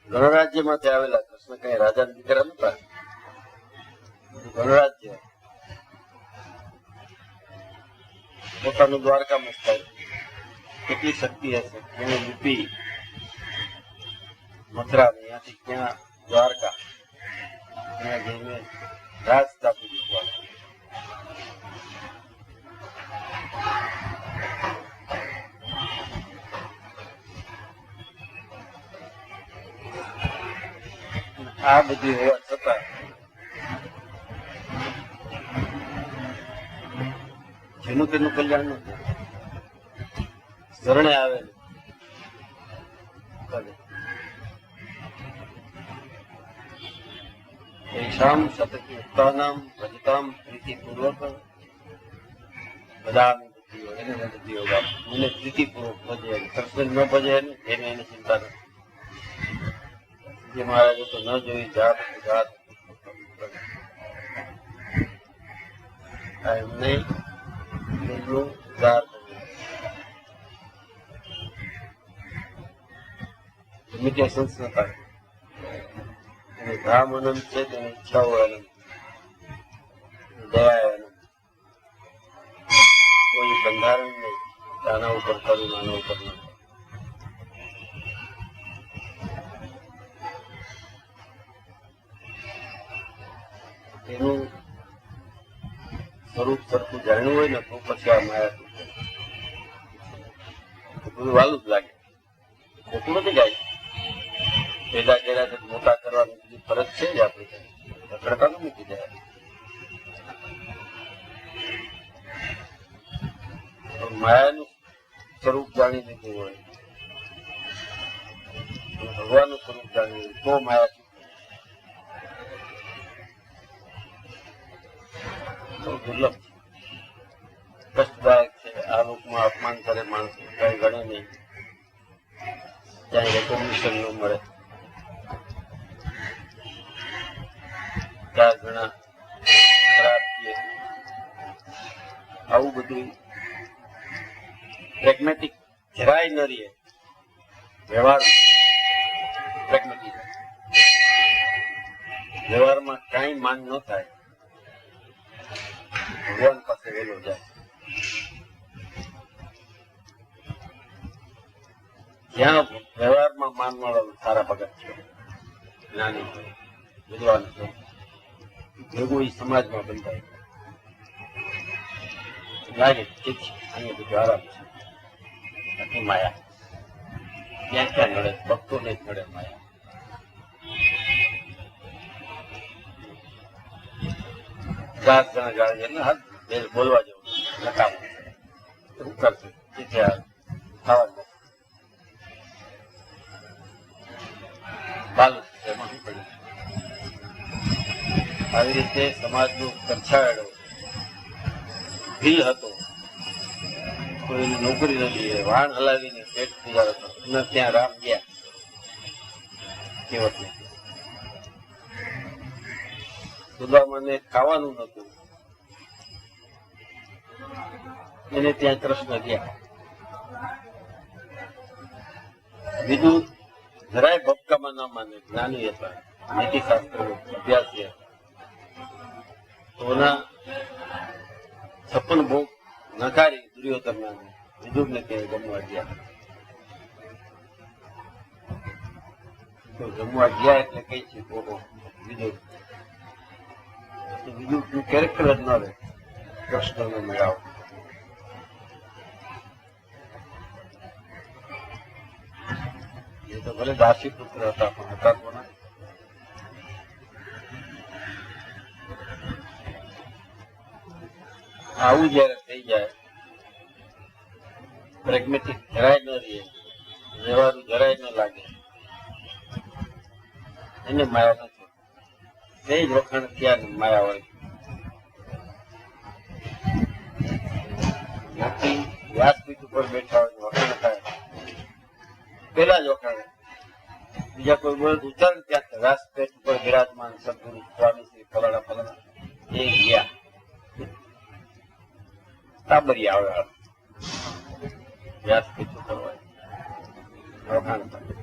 ગણરાજ્યમાંથી આવેલા કૃષ્ણ કઈ રાજા દીકરા નતા. ગણરાજ્ય પોતાનું દ્વારકામાં થાય. કેટલી શક્તિ હશે એને લીપી મથુરા ને ત્યાંથી ક્યાં દ્વારકા ત્યાં જઈને રાજ સ્થાપી દીધું. આ બધી હોવા છતાં જેનું તેનું કલ્યાણ નથી. શરણે આવે શામ સતકી ઉત્તાનામ ભજતામ પ્રીતિપૂર્વક બધા એને બધી યોગ આપે. મને પ્રીતિપૂર્વક ભજે, કૃષ્ણ ન ભજે એને એની ચિંતા નથી. જે મહારાજે તો ન જોઈ જાત જાત એમને લિમિટેશન્સ નતા. ધામ અનંત છે, તેની ઈચ્છાઓ અનંત, દયા અનંત. કોઈ બંધારણ નહીં આના ઉપર કર્યું આના ઉપર નહીં. એનું સ્વરૂપ સરખું જાણ્યું હોય ને તો પછી આ માયા બધું વાલું જ લાગે. ખોટું નથી ગાય. પેદા કર્યા મોટા કરવાની બીજી ફરજ છે જ આપણી. રખડતા મૂકી જાય. માયાનું સ્વરૂપ જાણી લીધું હોય, ભગવાનનું સ્વરૂપ જાણી લીધું તો માયા દુર્લભ છે, કષ્ટદાયક છે. આ લોકમાં અપમાન કરે માણસ કઈ ગણે નહીં, ક્યાંય રેકોગ્નિશન ન મળે. 4 ગણા ખરાબ છે. આવું બધું પ્રેગ્મેટિક જરાય ન રહીએ. વ્યવહાર પ્રેગ્મેટિક વ્યવહારમાં કાંઈ માન ન થાય, ભગવાન પાસે વેલો જાય. જ્યાં વ્યવહારમાં માન મળવાનું સારા ભગત છે, જ્ઞાની છે, વિદ્વાન છે, ભેગું એ સમાજમાં બંધાય લાગે ઠીક છે, અહીંયા બધું આરામ છે. બાકી માયા ક્યાં ક્યાં નડે, ભક્તોને જ નડે માયા. ચાર જણા ગાળી એટલે હાથ બોલવા જેવું નકામ શું કરશે ખાવાનું બાલ એમાં શું પડ્યું. આવી રીતે સમાજનું તરછાડો ભીલ હતો, કોઈની નોકરી નથી, વાહન હલાવીને પેટ ગુજારતો, ત્યાં રામ ગયા કેવત નથી. સુદામાને ખાવાનું નતું, એને ત્યાં કૃષ્ણ ગયા. બીજું જરાય ભક્કામાં ન માને, જ્ઞાની હતા, નીતિશાસ્ત્ર અભ્યાસી હતા, તો એના 56 ભોગ નકારી દુર્યોધન વિદુરને ત્યાં જમવા ગયા. તો જમવા ગયા એટલે કઈ છે વિદુર, વિદુરનું કેરેક્ટર જ ન રહે, કૃષ્ણનો મેળાવો. એ તો ભલે દાસી પુત્ર હતા પણ હતા કોના. આવું જયારે થઈ જાય, પ્રેગ્મેટિક જરાય ન રહીએ, વ્યવહારું જરાય ન લાગે, એને માયા નથી. તે જ વખાણ ક્યાં માયા હોય. મોટી વ્યાસપીઠ ઉપર બેઠા હોય વખાણ થાય, પેલા જ વખાણે, બીજા કોઈ બોલ ઉચ્ચાર ત્યાં વ્યાસપીઠ ઉપર બિરાજમાન સદગુરુ સ્વામી શ્રી ફલાણા ફલાણા એ ગયા તાબરી આવે વ્યાસપીઠ ઉપર હોય વખાણ થાય.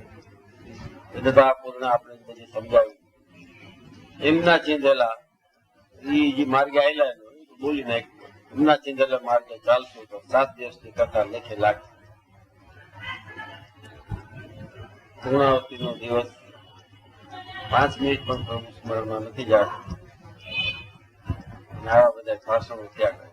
બધા પૂર્ણ આપણે બધી સમજાવ્યું. એમના ચીંધેલા જે માર્ગે આવેલા બોલી નાખ્યું, એમના ચીંધેલા માર્ગે ચાલશું તો 7 દિવસની કથા લેખે લાગશે. પૂર્ણાવતી નો દિવસ 5 મિનિટ પણ પ્રભુ સ્મરણમાં નથી જતો. આવા બધા ભાષણો થયા કરે.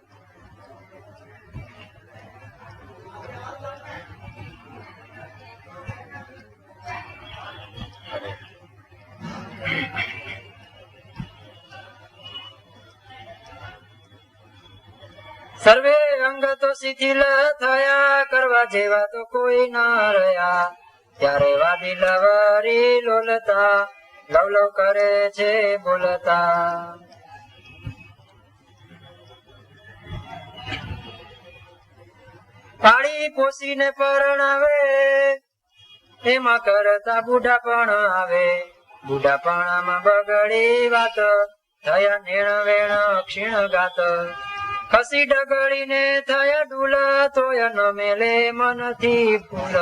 સર્વે અંગ તો શિથિલ થયા, કરવા જેવા તો કોઈ ના રહ્યા. ત્યારે વાદી લવરી લોલતા, લવ લવ કરે છે બોલતા. પાળી પોસીને પરણાવે, એમાં કરતા બુઢા પણ આવે. બુઢા પણામાં બગડી વાત, થયા નેણ વેણ ક્ષીણ ગાત. ખસી ડગડીને થયા ડૂલ, તોય ન મેલે મનથી ફૂલ.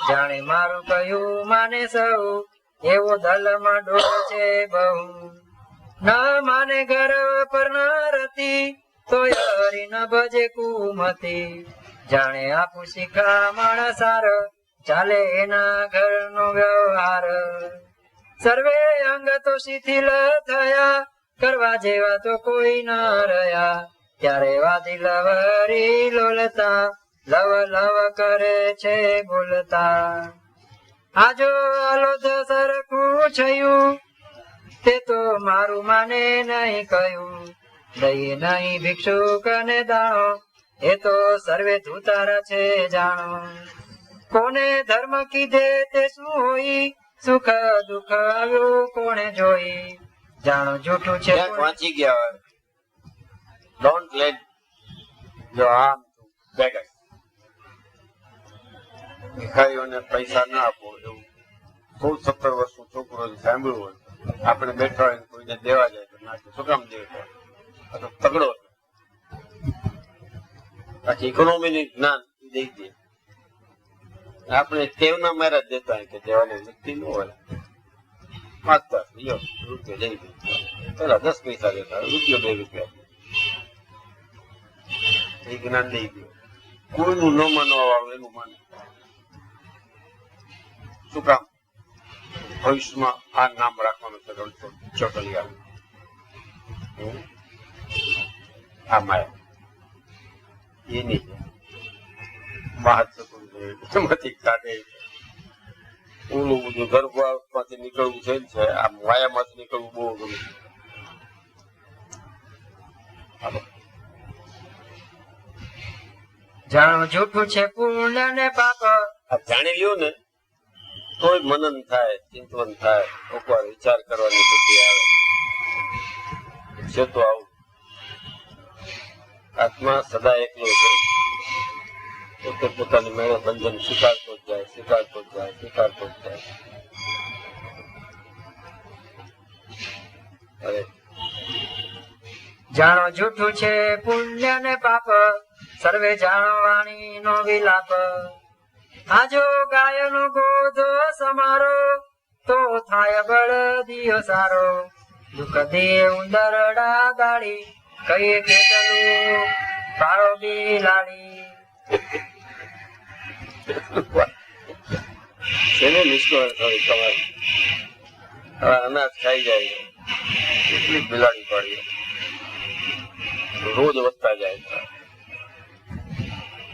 જાણે મારું કયું માને સૌ, એવો દલમાં ડોળ છે બહુ. ન માને ગર્વ પર ન રતી, તોય હરી ન ભજે કુમતી. જાણે આપું શિખામણ સાર, ચાલે એના ઘરનો વ્યવહાર. સર્વે અંગ તો શિથિલ થયા, કરવા જેવા તો કોઈ ન રહ્યા. ત્યારે વાદી લવરી લોલતા, લવ લવ કરે છે બોલતા. આજો અલોધ સરખું છયું, તે તો મારું માને નહીં કયું. દઈએ નહીં ભિક્ષુક ને દાણો, એ તો સર્વે ધુતારા છે જાણો. કોને ધર્મ કીધે તે શું હોય, સુખ દુઃખ આવ્યું કોને જોઈ. જાણો જૂઠું છે વાંચી ગયા હોય. Don't let your arm to beggars. ભિખારીઓને પૈસા ના આપો એવું 16-17 વર્ષનું છોકરો સાંભળ્યું હોય. આપણે બેઠા હોય કોઈને દેવા જાય તો નાખે, શું કામ દેવા? આ તો તગડો છે. બાકી ઇકોનોમીનું જ્ઞાન દઈ દે. આપણે ટેવના મારા જ દેતા હોય કે દેવાની વ્યક્તિ ન હોય. 5-10 લ્યો રૂપિયા લઈ ગયો પેલા 10 પૈસા લેતા રૂપિયો 2 રૂપિયા એ જ્ઞાન લઈ ગયો કોઈનું ન માનવા વાળું એનું માન શું કામ ભવિષ્યમાં આ નામ રાખવાનું છે ચોટલિયા આ માયા એની મહાત્મથી કાઢે ઓલું બધું ગર્ભમાંથી નીકળવું છે આ માયામાંથી નીકળવું બહુ ગમે જાણો જૂઠું છે પુણ્ય ને પાપ આ જાણી લ્યો ને તોય મનન થાય ચિંતન થાય એકવાર વિચાર કરવાની બુદ્ધિ આવે છે તો આવું આત્મા સદા એકલો છે પોતે પોતાની મેળે બંધન સ્વીકારતો જ જાય સ્વીકારતો જ જાય સ્વીકારતો જ જાય અરે જાણો જૂઠું છે પુણ્ય ને પાપ સર્વે જાણો વાણી નો વિલાપ આજો ગાય નો ગોધો સમારો તો થાય બળ દિયો સારો દુઃખ દે ઉંદરડા ગાડી કહીએ કેટલું પાડો બિલાડી શેનો નિષ્કળ થયું તમારે અનાજ ખાઈ જાય કેટલી બિલાડી પાડી રોજ વધતા જાય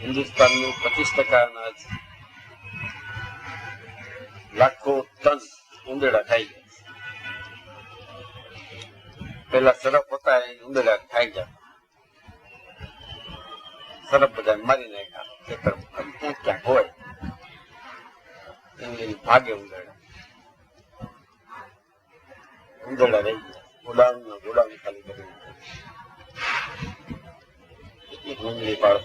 હિન્દુસ્તાનનું 25% અનાજ લાખો ટન ઉંદરડા ખાઈ જાય પેલા સરફ હતા એ ઉંદરડા ખાઈ જાય સરફ બધા મારી નાખ્યા ક્યાંક હોય એમ ભાગે ઉંદરડા રહી ગયા ગોડાઉન ખાલી કરી કેટલી પાડો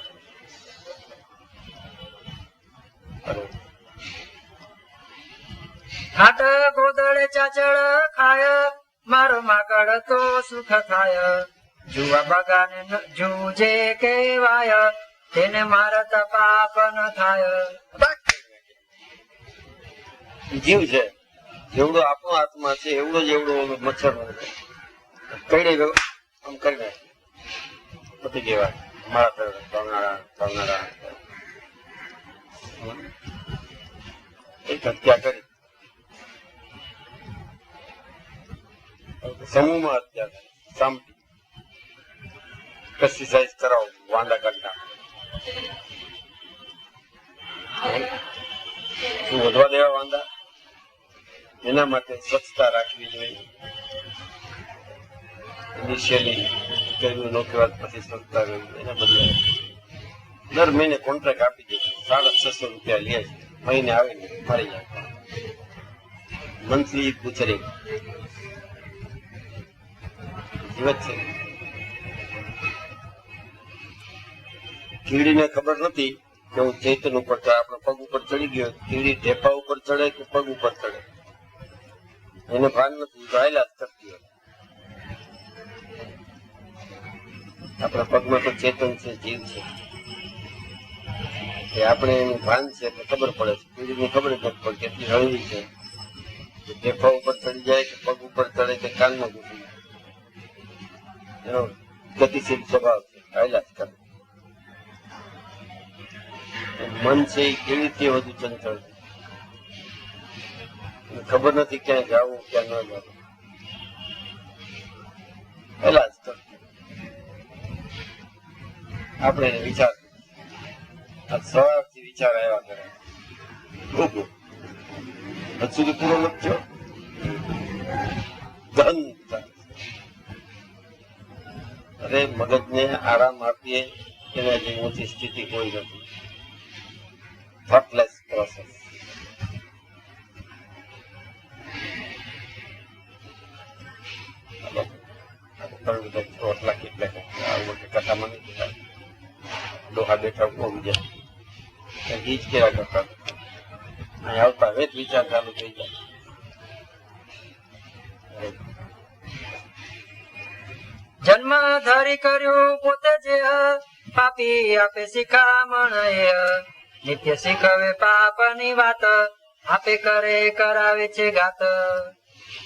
ખાટ ગોદડે ચાચડ ખાય મારો માકડ તો સુખ થાય જુવા બગાને જુજે કેવાય તેને મારત પાપ ન થાય જીવ છે જેવડો આપણો આત્મા છે એવડો જ એવડો મચ્છર કઈ ગયો આમ કરી નાખે પતી કહેવાય મારા તવનારા એક હત્યા કરી સમૂહમાં હત્યા કરી સામટી પેસ્ટિસાઇડ કરાવો વાંદા કરતા શું વધવા દેવા વાંદા એના માટે સ્વચ્છતા રાખવી જોઈએ ઇનિશિયલી કર્યું નો કહેવાત પછી સ્વચ્છતા કરવી એના બદલે દર મહિને કોન્ટ્રાક્ટ આપી દે 650 રૂપિયા લે છે મહિને આવે ને મારી જાય મંથલી પૂછરી જીવત છે કીડીને ખબર નથી કે હું ચૈતન ઉપર આપણા પગ ઉપર ચડી ગયો કીડી ઢેપા ઉપર ચડે કે પગ ઉપર ચડે એને ભાન નથી ગાયલા જ કરતી હોય આપણા પગમાં તો ચેતન છે જીવ છે એ આપણે એનું ભાન છે એટલે ખબર પડે છે કીડીની ખબર જ નથી પડતી કેટલી હળવી છે ઢેપા ઉપર ચડી જાય કે પગ ઉપર ચડે કે કાનમાં ઘૂસી જાય એનો ગતિશીલ સ્વભાવ છે ગાયલા જ કરે મન છે એ કેવી રીતે વધુ ચંચળ છે ખબર નથી ક્યાં જવું ક્યાં ન જવું પેલા જ આપણે વિચાર સવારથી વિચાર આવ્યા કરે હજુ સુધી પૂરો નથી થયો ધન અરે મગજને આરામ આપીએ એના જેવી ઊંચી સ્થિતિ કોઈ નથી થોટલેસ પ્રોસેસ રોટલા કેટલા કથામાં નથી ડોહા બેઠા ઉભી જાય ગીત કેવા કરતા આવતા હવે જ વિચાર ચાલુ થઈ જાય જન્મ ધરી કર્યું પોતે જે પાપી આપે શિખામણ નિત્ય શીખવે પાપ ની વાત આપે કરે કરાવે છે ગાત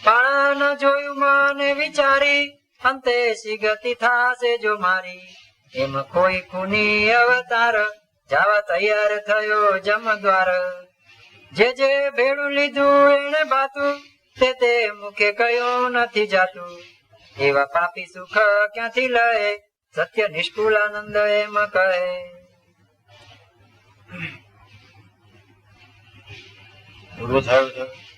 પણ ન જોયું મને વિચારી અંતે સી ગતિ થાશે જો મારી. એમ કોઈ ખૂની અવતાર જવા તૈયાર થયો જમદ્વાર. જે જે ભેળું લીધું એને બાતું તે મુખે કયું નથી જાતું. એવા પાપી સુખ ક્યાંથી લય સત્ય નિષ્કુલાનંદ એમ કહે. પૂરો થયો છે